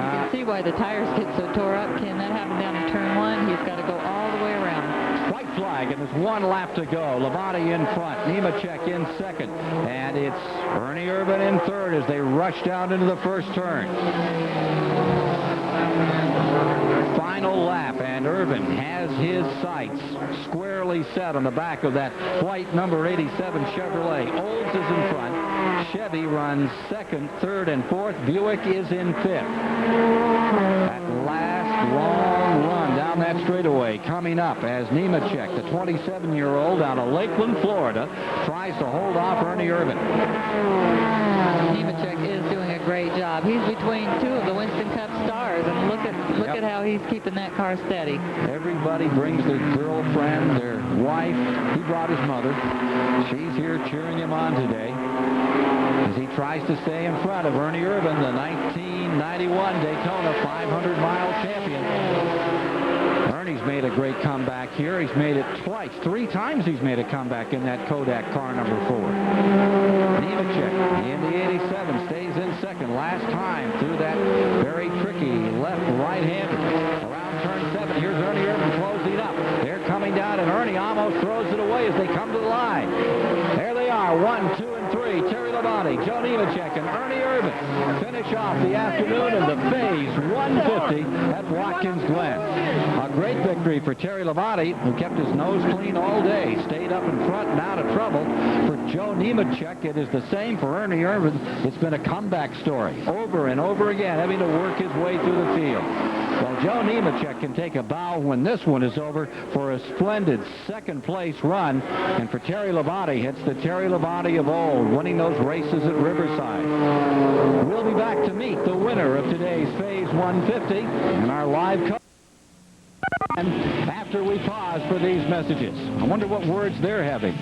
can see why the tires get so tore up, Ken. That happened down in turn 1. He's got to go all the way around. White flag flag, and there's one lap to go. Labonte in front, Nemechek in second, and it's Ernie Irvan in third as they rush down into the first turn. Final lap, and Irvan has his sights squarely set on the back of that white number 87 Chevrolet. Olds is in front. Chevy runs second, third, and fourth. Buick is in fifth. That last long run down that straightaway coming up as Nemechek, the 27-year-old out of Lakeland, Florida, tries to hold off Ernie Irvan. Nemechek is doing a great job. He's between two of the Winston Cup stars, and look at how he's keeping that car steady. Everybody brings their girlfriend, their wife. He brought his mother. She's here cheering him on today as he tries to stay in front of Ernie Irvan, the 1991 Daytona 500-mile champion. Ernie's made a great comeback here. He's made it twice. 3 times he's made a comeback in that Kodak car number 4. Nemechek in the 87 stays in second. Last time through that very tricky left right-hander. Around turn 7, here's Ernie Irvan closing up. They're coming down, and Ernie almost throws it away as they come to the line. There they are, 1, 2, and 3. Terry Labonte, Joe Nemechek, and Ernie Irvan finish off the afternoon in the Phase 150 at Watkins Glen. A great victory for Terry Labonte, who kept his nose clean all day, stayed up in front and out of trouble. For Joe Nemechek, it is the same for Ernie Irvan. It's been a comeback story over and over again, having to work his way through the field. Well, Joe Nemechek can take a bow when this one is over for a splendid second-place run. And for Terry Labonte, it's the Terry Labonte of old, winning those races at Riverside. We'll be back to meet the winner of today's Phase 150 in our live coverage. And after we pause for these messages, I wonder what words they're having.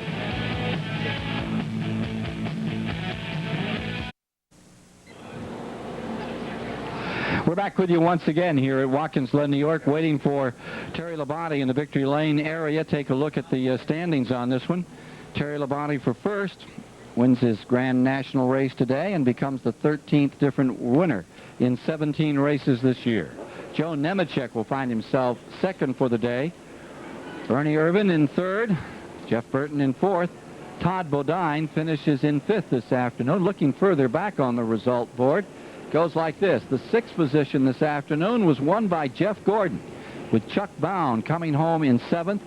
We're back with you once again here at Watkins Glen, New York, waiting for Terry Labonte in the Victory Lane area. Take a look at the standings on this one. Terry Labonte for first, wins his Grand National race today and becomes the 13th different winner in 17 races this year. Joe Nemechek will find himself second for the day. Ernie Irvan in third. Jeff Burton in fourth. Todd Bodine finishes in fifth this afternoon. Looking further back on the result board, goes like this. The 6th position this afternoon was won by Jeff Gordon, with Chuck Bound coming home in 7th.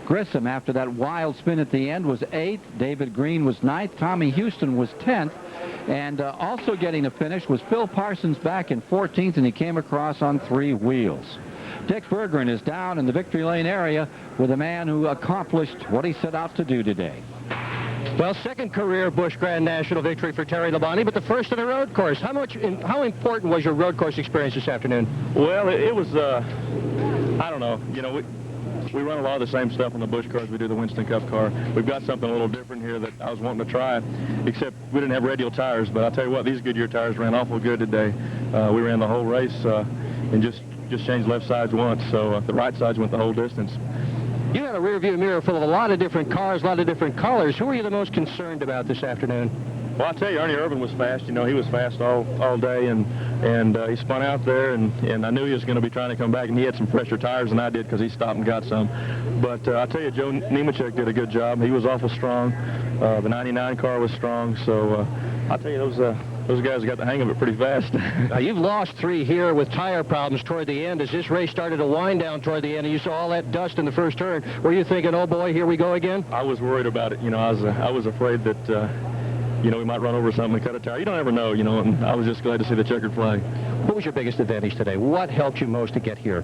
Grissom, after that wild spin at the end, was 8th. David Green was 9th. Tommy Houston was 10th. And also getting a finish was Phil Parsons back in 14th, and he came across on 3 wheels. Dick Berggren is down in the Victory Lane area with a man who accomplished what he set out to do today. Well, second career Busch Grand National victory for Terry Labonte, but the first of the road course. How important was your road course experience this afternoon? Well, it was, I don't know. You know, we run a lot of the same stuff on the Busch cars we do the Winston Cup car. We've got something a little different here that I was wanting to try, except we didn't have radial tires. But I'll tell you what, these Goodyear tires ran awful good today. We ran the whole race and just changed left sides once, so the right sides went the whole distance. You had a rear-view mirror full of a lot of different cars, a lot of different colors. Who were you the most concerned about this afternoon? Well, I'll tell you, Ernie Irvan was fast. You know, he was fast all day, and he spun out there, and I knew he was going to be trying to come back, and he had some fresher tires than I did because he stopped and got some. But I'll tell you, Joe Nemechek did a good job. He was awful strong. The 99 car was strong, so I'll tell you, those guys got the hang of it pretty fast. Now, you've lost 3 here with tire problems toward the end. As this race started to wind down toward the end, and you saw all that dust in the first turn, were you thinking, oh boy, here we go again? I was worried about it. You know, I was afraid that you know, we might run over something and cut a tire. You don't ever know, you know, and I was just glad to see the checkered flag. What was your biggest advantage today? What helped you most to get here?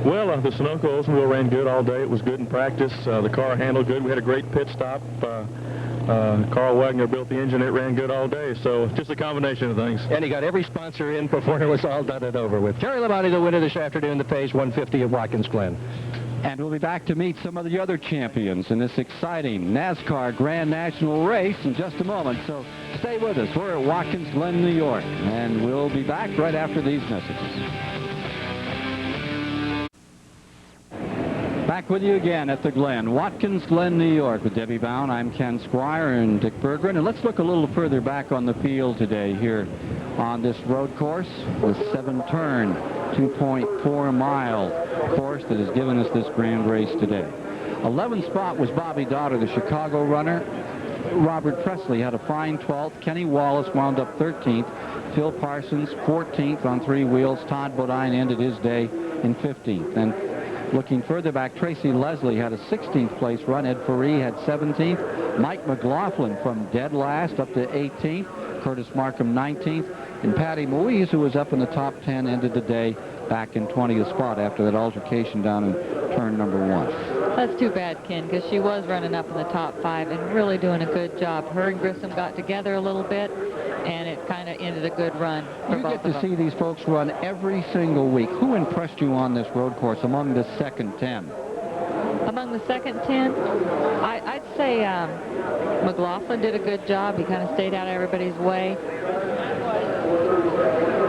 Well, the Sunoco Oldsmobile ran good all day. It was good in practice. The car handled good. We had a great pit stop. Carl Wagner built the engine. It ran good all day. So just a combination of things. And he got every sponsor in before it was all done and over with. Terry Labonte, the winner this afternoon, the Phase 150 at Watkins Glen. And we'll be back to meet some of the other champions in this exciting NASCAR Grand National race in just a moment. So stay with us. We're at Watkins Glen, New York, and we'll be back right after these messages. Back with you again at the Glen, Watkins Glen, New York, with Debbie Bound. I'm Ken Squire and Dick Berggren. And let's look a little further back on the field today here on this road course, the 7-turn, 2.4-mile course that has given us this grand race today. 11th spot was Bobby Daughter, the Chicago runner. Robert Presley had a fine 12th. Kenny Wallace wound up 13th. Phil Parsons 14th on 3 wheels. Todd Bodine ended his day in 15th. And looking further back, Tracy Leslie had a 16th place run. Ed Ferree had 17th. Mike McLaughlin from dead last up to 18th. Curtis Markham 19th. And Patty Moise, who was up in the top 10, ended the day back in 20th spot after that altercation down in turn number 1. That's too bad, Ken, because she was running up in the top 5 and really doing a good job. Her and Grissom got together a little bit, and it kind of ended a good run for You both get of to them. see these folks run every single week. Who impressed you on this road course among the second 10? Among the second 10, I'd say McLaughlin did a good job. He kind of stayed out of everybody's way.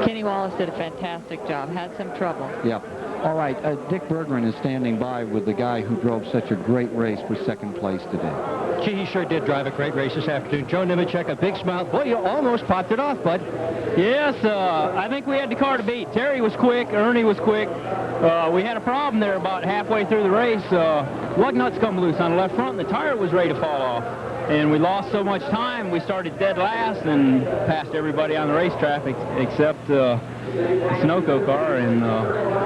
Kenny Wallace did a fantastic job. Had some trouble. Yep. All right, Dick Bergman is standing by with the guy who drove such a great race for second place today. Gee, he sure did drive a great race this afternoon. Joe Nemechek, a big smile. Boy, you almost popped it off, bud. Yes, I think we had the car to beat. Terry was quick. Ernie was quick. We had a problem there about halfway through the race. Lug nuts come loose on the left front, and the tire was ready to fall off. And we lost so much time, we started dead last and passed everybody on the racetrack except the Sunoco car, and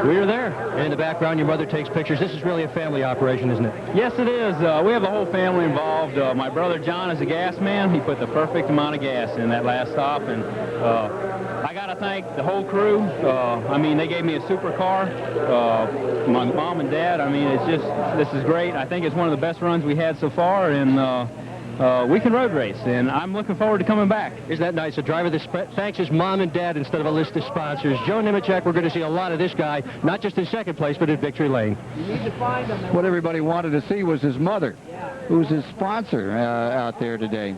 we were there. In the background, your mother takes pictures. This is really a family operation, isn't it? Yes, it is. We have the whole family involved. My brother John is a gas man. He put the perfect amount of gas in that last stop, and I got to thank the whole crew. I mean, they gave me a super car. My mom and dad, I mean, it's just, this is great. I think it's one of the best runs we had so far, and we can road race, and I'm looking forward to coming back. Isn't that nice? A driver that thanks his mom and dad instead of a list of sponsors. Joe Nemechek, we're going to see a lot of this guy, not just in second place, but in victory lane. You need to find them. What everybody wanted to see was his mother, who's his sponsor out there today.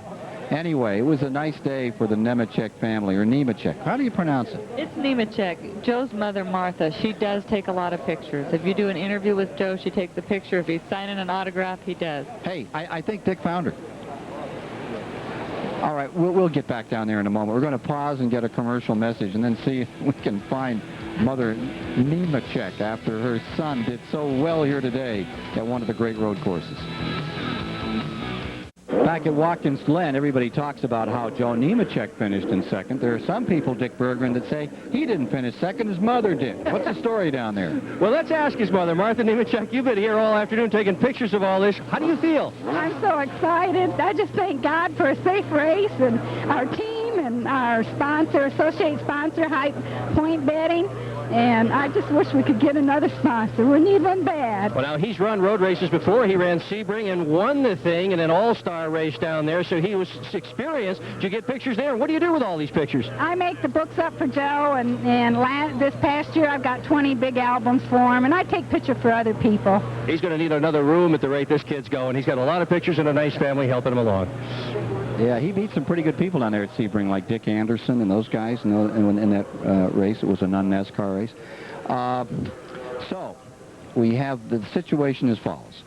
Anyway, it was a nice day for the Nemechek family, or Nemechek. How do you pronounce it? It's Nemechek. Joe's mother, Martha, she does take a lot of pictures. If you do an interview with Joe, she takes a picture. If he's signing an autograph, he does. Hey, I think Dick found her. All right, we'll get back down there in a moment. We're going to pause and get a commercial message and then see if we can find Mother Nemechek after her son did so well here today at one of the great road courses. Back at Watkins Glen, everybody talks about how Joe Nemechek finished in second. There are some people, Dick Bergman, that say he didn't finish second, his mother did. What's the story down there? Well, let's ask his mother, Martha Nemechek. You've been here all afternoon taking pictures of all this. How do you feel? I'm so excited. I just thank God for a safe race and our team and our sponsor, associate sponsor, High Point Betting. And I just wish we could get another sponsor. We need one bad. Well, now, he's run road races before. He ran Sebring and won the thing in an all-star race down there, so he was experienced. Did you get pictures there? What do you do with all these pictures? I make the books up for Joe, and this past year I've got 20 big albums for him, and I take pictures for other people. He's going to need another room at the rate this kid's going. He's got a lot of pictures and a nice family helping him along. Yeah, he beat some pretty good people down there at Sebring, like Dick Anderson and those guys in that race. It was a non-NASCAR race. So we have the situation as follows.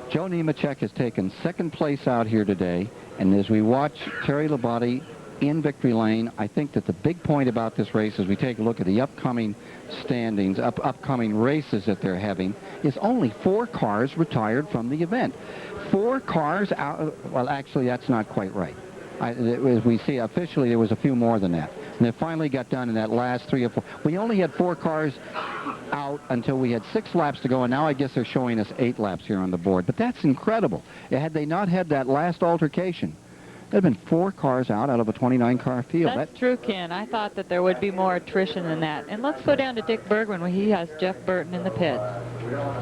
Joe Nemechek has taken second place out here today, and as we watch Terry Labonte in victory lane, I think that the big point about this race, as we take a look at the upcoming standings, upcoming races that they're having, is only 4 cars retired from the event. 4 cars out. Well, actually, that's not quite right. As we see, officially, there was a few more than that. And it finally got done in that last 3 or 4. We only had 4 cars out until we had 6 laps to go, and now I guess they're showing us 8 laps here on the board. But that's incredible. Had they not had that last altercation, there'd been 4 cars out of a 29-car field. That's true, Ken. I thought that there would be more attrition than that. And let's go down to Dick Bergman, where he has Jeff Burton in the pits.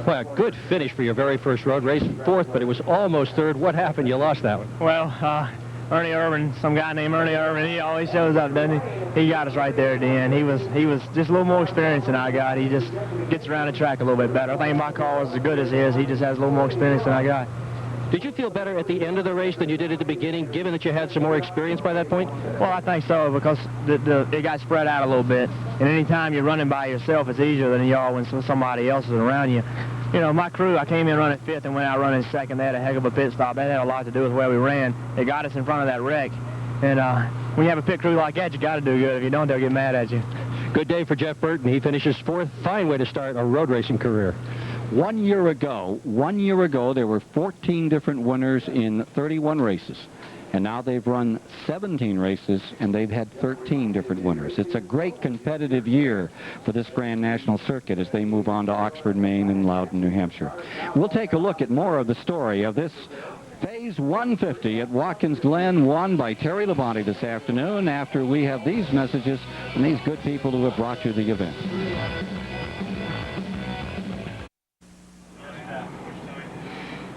Well, a good finish for your very first road race. 4th, but it was almost 3rd. What happened? You lost that one. Well, Ernie Irvin, some guy named Ernie Irvin, he always shows up, doesn't he? He got us right there at the end. He was just a little more experienced than I got. He just gets around the track a little bit better. I think my car was as good as his. He just has a little more experience than I got. Did you feel better at the end of the race than you did at the beginning, given that you had some more experience by that point? Well, I think so, because it got spread out a little bit. And anytime you're running by yourself, it's easier than you are when somebody else is around you. You know, my crew, I came in running 5th and went out running 2nd. They had a heck of a pit stop. That had a lot to do with where we ran. It got us in front of that wreck. And when you have a pit crew like that, you got to do good. If you don't, they'll get mad at you. Good day for Jeff Burton. He finishes 4th. Fine way to start a road racing career. 1 year ago, there were 14 different winners in 31 races. And now they've run 17 races, and they've had 13 different winners. It's a great competitive year for this Grand National Circuit as they move on to Oxford, Maine, and Loudon, New Hampshire. We'll take a look at more of the story of this Phase 150 at Watkins Glen, won by Terry Labonte this afternoon, after we have these messages from these good people who have brought you the event.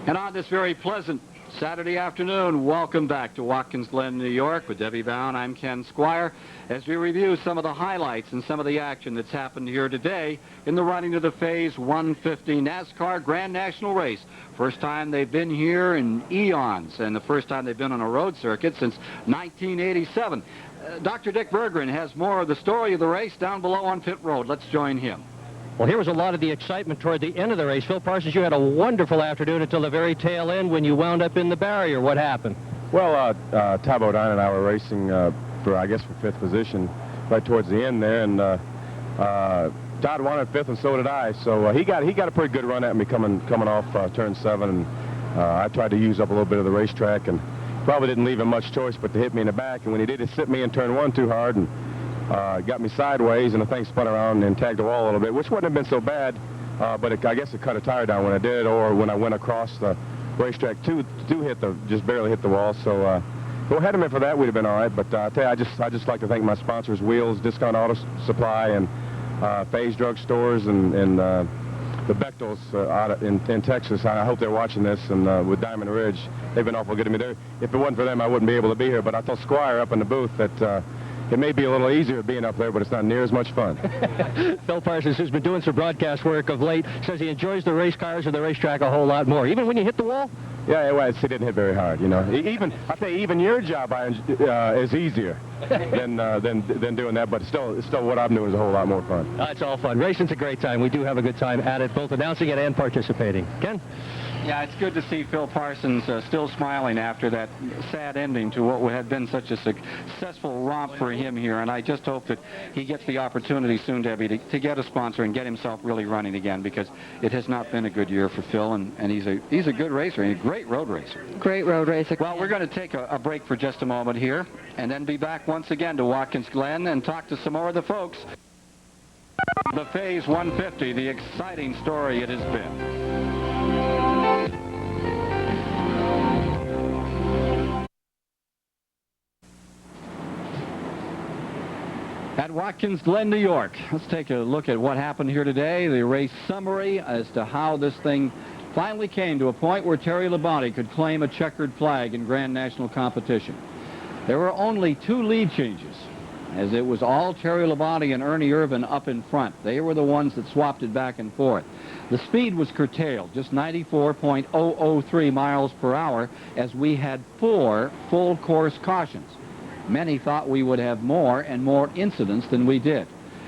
And on this very pleasant Saturday afternoon, welcome back to Watkins Glen, New York. With Debbie Bound, I'm Ken Squire, as we review some of the highlights and some of the action that's happened here today in the running of the Phase 150 NASCAR Grand National Race. First time they've been here in eons, and the first time they've been on a road circuit since 1987. Dr. Dick Berggren has more of the story of the race down below on pit road. Let's join him. Well, here was a lot of the excitement toward the end of the race. Phil Parsons, you had a wonderful afternoon until the very tail end when you wound up in the barrier. What happened? Well, Ty Bodine and I were racing for 5th position right towards the end there, and Todd wanted 5th, and so did I. So he got a pretty good run at me coming off turn 7, and I tried to use up a little bit of the racetrack, and probably didn't leave him much choice but to hit me in the back. And when he did, it hit me in turn 1 too hard, and got me sideways, and the thing spun around and tagged the wall a little bit, which wouldn't have been so bad, but I guess it cut a tire down when I did, or when I went across the racetrack to just barely hit the wall. So if it hadn't been for that, we'd have been all right. But I tell you, I just like to thank my sponsors, Wheels, Discount Auto Supply, and Phase Drug Stores, and the Bechtels out in Texas. I hope they're watching this, and with Diamond Ridge, they've been awful good to me. If it wasn't for them, I wouldn't be able to be here. But I told Squire up in the booth that it may be a little easier being up there, but it's not near as much fun. Phil Parsons, who's been doing some broadcast work of late, says he enjoys the race cars and the racetrack a whole lot more, even when you hit the wall. Yeah, well, it didn't hit very hard, you know. Even your job is easier than doing that, but still what I'm doing is a whole lot more fun. It's all fun. Racing's a great time. We do have a good time at it, both announcing it and participating. Ken? Yeah, it's good to see Phil Parsons still smiling after that sad ending to what had been such a successful romp for him here, and I just hope that he gets the opportunity soon, Debbie, to get a sponsor and get himself really running again, because it has not been a good year for Phil, and he's a good racer, and a great road racer. Great road racer. Well, we're going to take a break for just a moment here, and then be back once again to Watkins Glen and talk to some more of the folks. The Phase 150, the exciting story it has been. At Watkins Glen, New York, let's take a look at what happened here today, the race summary as to how this thing finally came to a point where Terry Labonte could claim a checkered flag in Grand National competition. There were only 2 lead changes, as it was all Terry Labonte and Ernie Irvin up in front. They were the ones that swapped it back and forth. The speed was curtailed, just 94.003 miles per hour, as we had 4 full course cautions. Many thought we would have more and more incidents than we did.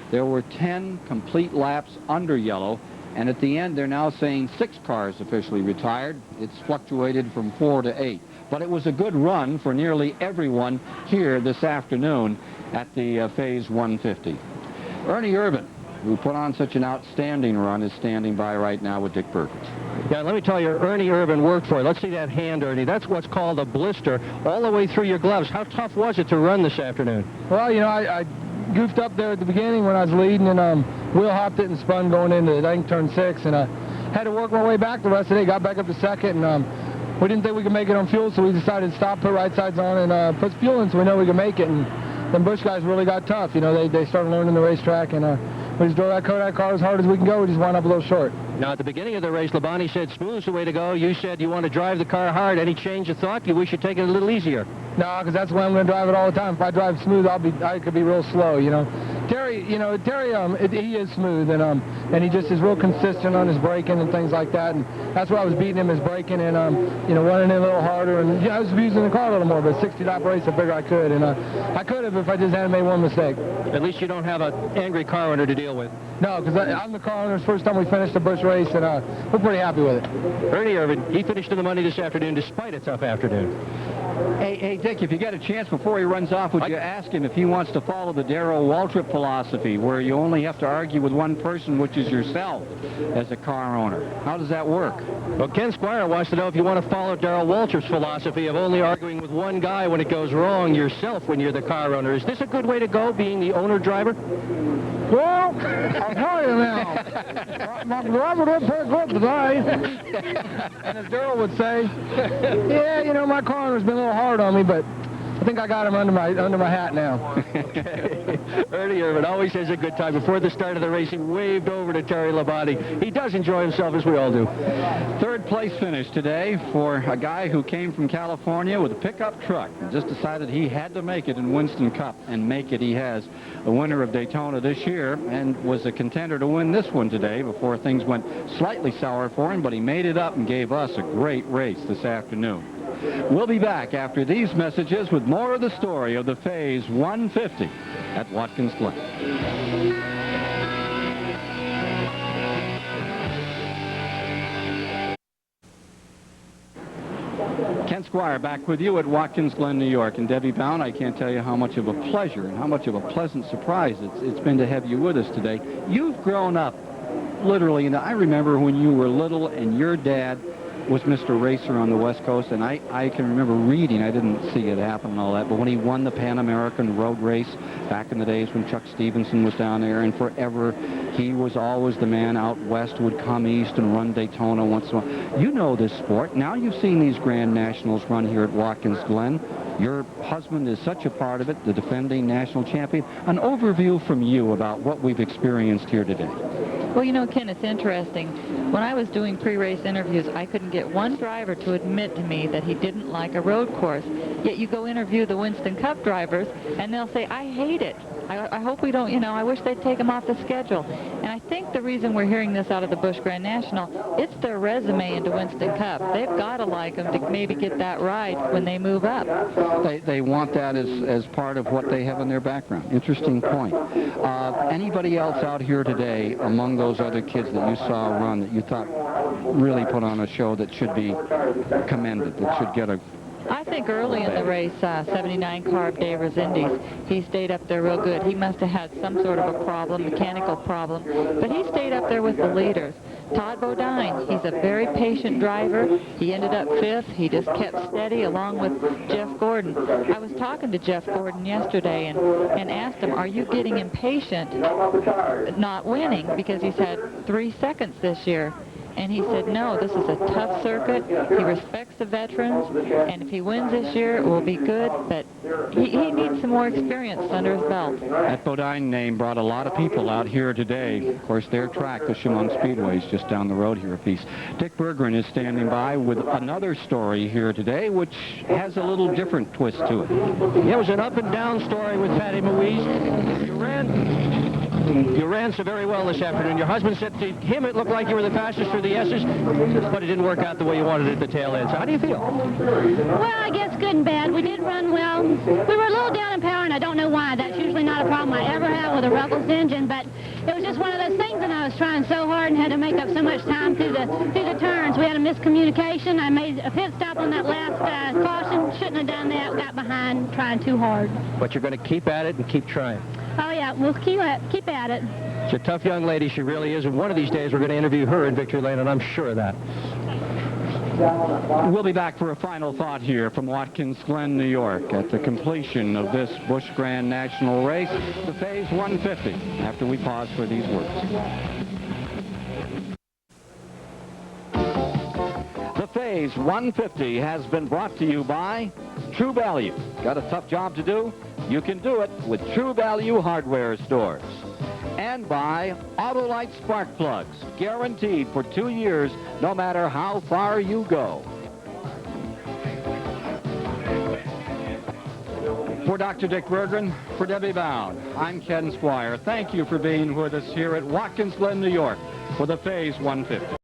There were 10 complete laps under yellow, and at the end they're now saying 6 cars officially retired. It's fluctuated from 4 to 8. But it was a good run for nearly everyone here this afternoon at the Phase 150. Ernie Irvin, who put on such an outstanding run, is standing by right now with Dick Berggren. Yeah, let me tell you, Ernie Irvin worked for it. Let's see that hand, Ernie. That's what's called a blister all the way through your gloves. How tough was it to run this afternoon? Well, you know, I goofed up there at the beginning when I was leading, and wheel hopped it and spun going into, I think, turn 6, and I had to work my way back the rest of the day. Got back up to 2nd, and we didn't think we could make it on fuel, so we decided to stop, put right sides on, and put fuel in so we know we could make it. And them Busch guys really got tough. You know, they started learning the racetrack, and we just drove that Kodak car as hard as we can go. We just wound up a little short. Now, at the beginning of the race, Labonte said smooth's the way to go. You said you want to drive the car hard. Any change of thought? You wish you'd taken it a little easier? No, because that's the way I'm going to drive it all the time. If I drive smooth, I could be real slow, you know. Terry, he is smooth, and he just is real consistent on his braking and things like that, and that's where I was beating him, his braking, and running in a little harder, and I was abusing the car a little more. But 60-lap race, I figured I could, and I could have if I just hadn't made one mistake. At least you don't have an angry car owner to deal with. No, because I'm the car owner. It's the first time we finished a Busch race, and we're pretty happy with it. Ernie Irvin, he finished in the money this afternoon despite a tough afternoon. Hey, Dick, if you get a chance before he runs off, would you ask him if he wants to follow the Darrell Waltrip philosophy, where you only have to argue with one person, which is yourself, as a car owner? How does that work? Well, Ken Squire wants to know if you want to follow Darrell Waltrip's philosophy of only arguing with one guy when it goes wrong, yourself when you're the car owner. Is this a good way to go, being the owner-driver? Well, I'll tell you now, my driver did pretty good today. And as Darrell would say, yeah, you know, my car owner's been a little hard on me, but I think I got him under my hat now. Okay. Ernie Irvin always has a good time. Before the start of the race, he waved over to Terry Labonte. He does enjoy himself, as we all do. Third place finish today for a guy who came from California with a pickup truck and just decided he had to make it in Winston Cup, and make it he has. A winner of Daytona this year, and was a contender to win this one today before things went slightly sour for him, but he made it up and gave us a great race this afternoon. We'll be back after these messages with more of the story of the Phase 150 at Watkins Glen. Ken Squire back with you at Watkins Glen, New York. And Debbie Bound, I can't tell you how much of a pleasure and how much of a pleasant surprise it's been to have you with us today. You've grown up literally, and I remember when you were little and your dad was Mr. Racer on the West Coast, and I can remember reading, I didn't see it happen and all that, but when he won the Pan American road race back in the days when Chuck Stevenson was down there, and forever he was always the man out west who would come east and run Daytona once in a while. You know this sport. Now you've seen these Grand Nationals run here at Watkins Glen. Your husband is such a part of it, the defending national champion. An overview from you about what we've experienced here today. Well, you know, Ken, it's interesting. When I was doing pre-race interviews, I couldn't get one driver to admit to me that he didn't like a road course. Yet you go interview the Winston Cup drivers, and they'll say, I hate it. I hope we don't, you know, I wish they'd take them off the schedule. And I think the reason we're hearing this out of the Busch Grand National, it's their resume into Winston Cup. They've got to like them to maybe get that ride when they move up. They want that as part of what they have in their background. Interesting point. Anybody else out here today among those other kids that you saw run that you thought really put on a show that should be commended, that should get a... I think early in the race, 79 car Dave Resendez, he stayed up there real good. He must have had some sort of a problem, mechanical problem, but he stayed up there with the leaders. Todd Bodine, he's a very patient driver. He ended up 5th. He just kept steady along with Jeff Gordon. I was talking to Jeff Gordon yesterday and asked him, are you getting impatient not winning? Because he's had 3 seconds this year. And he said, no, this is a tough circuit. He respects the veterans, and if he wins this year, it will be good, but he needs some more experience under his belt. That Bodine name brought a lot of people out here today. Of course, their track, the Chemung Speedway, is just down the road here a piece. Dick Berggren is standing by with another story here today, which has a little different twist to it. It was an up-and-down story with Patty Moise. You ran so very well this afternoon. Your husband said to him it looked like you were the fastest through the S's, but it didn't work out the way you wanted it at the tail end. So how do you feel? Well, I guess good and bad. We did run well. We were a little down in power, and I don't know why. That's usually not a problem I ever have with a Ruggles engine, but it was just one of those things, and I was trying so hard and had to make up so much time through the turns. We had a miscommunication. I made a pit stop on that last caution. Shouldn't have done that. Got behind trying too hard. But you're going to keep at it and keep trying. Oh, yeah, we'll keep at it. She's a tough young lady, she really is, and one of these days we're going to interview her in Victory Lane, and I'm sure of that. We'll be back for a final thought here from Watkins Glen, New York, at the completion of this Busch Grand National race, the Phase 150, after we pause for these words. The Phase 150 has been brought to you by True Value. Got a tough job to do? You can do it with True Value hardware stores. And by Autolite spark plugs, guaranteed for 2 years, no matter how far you go. For Dr. Dick Berggren, for Debbie Bound, I'm Ken Squire. Thank you for being with us here at Watkins Glen, New York, for the Phase 150.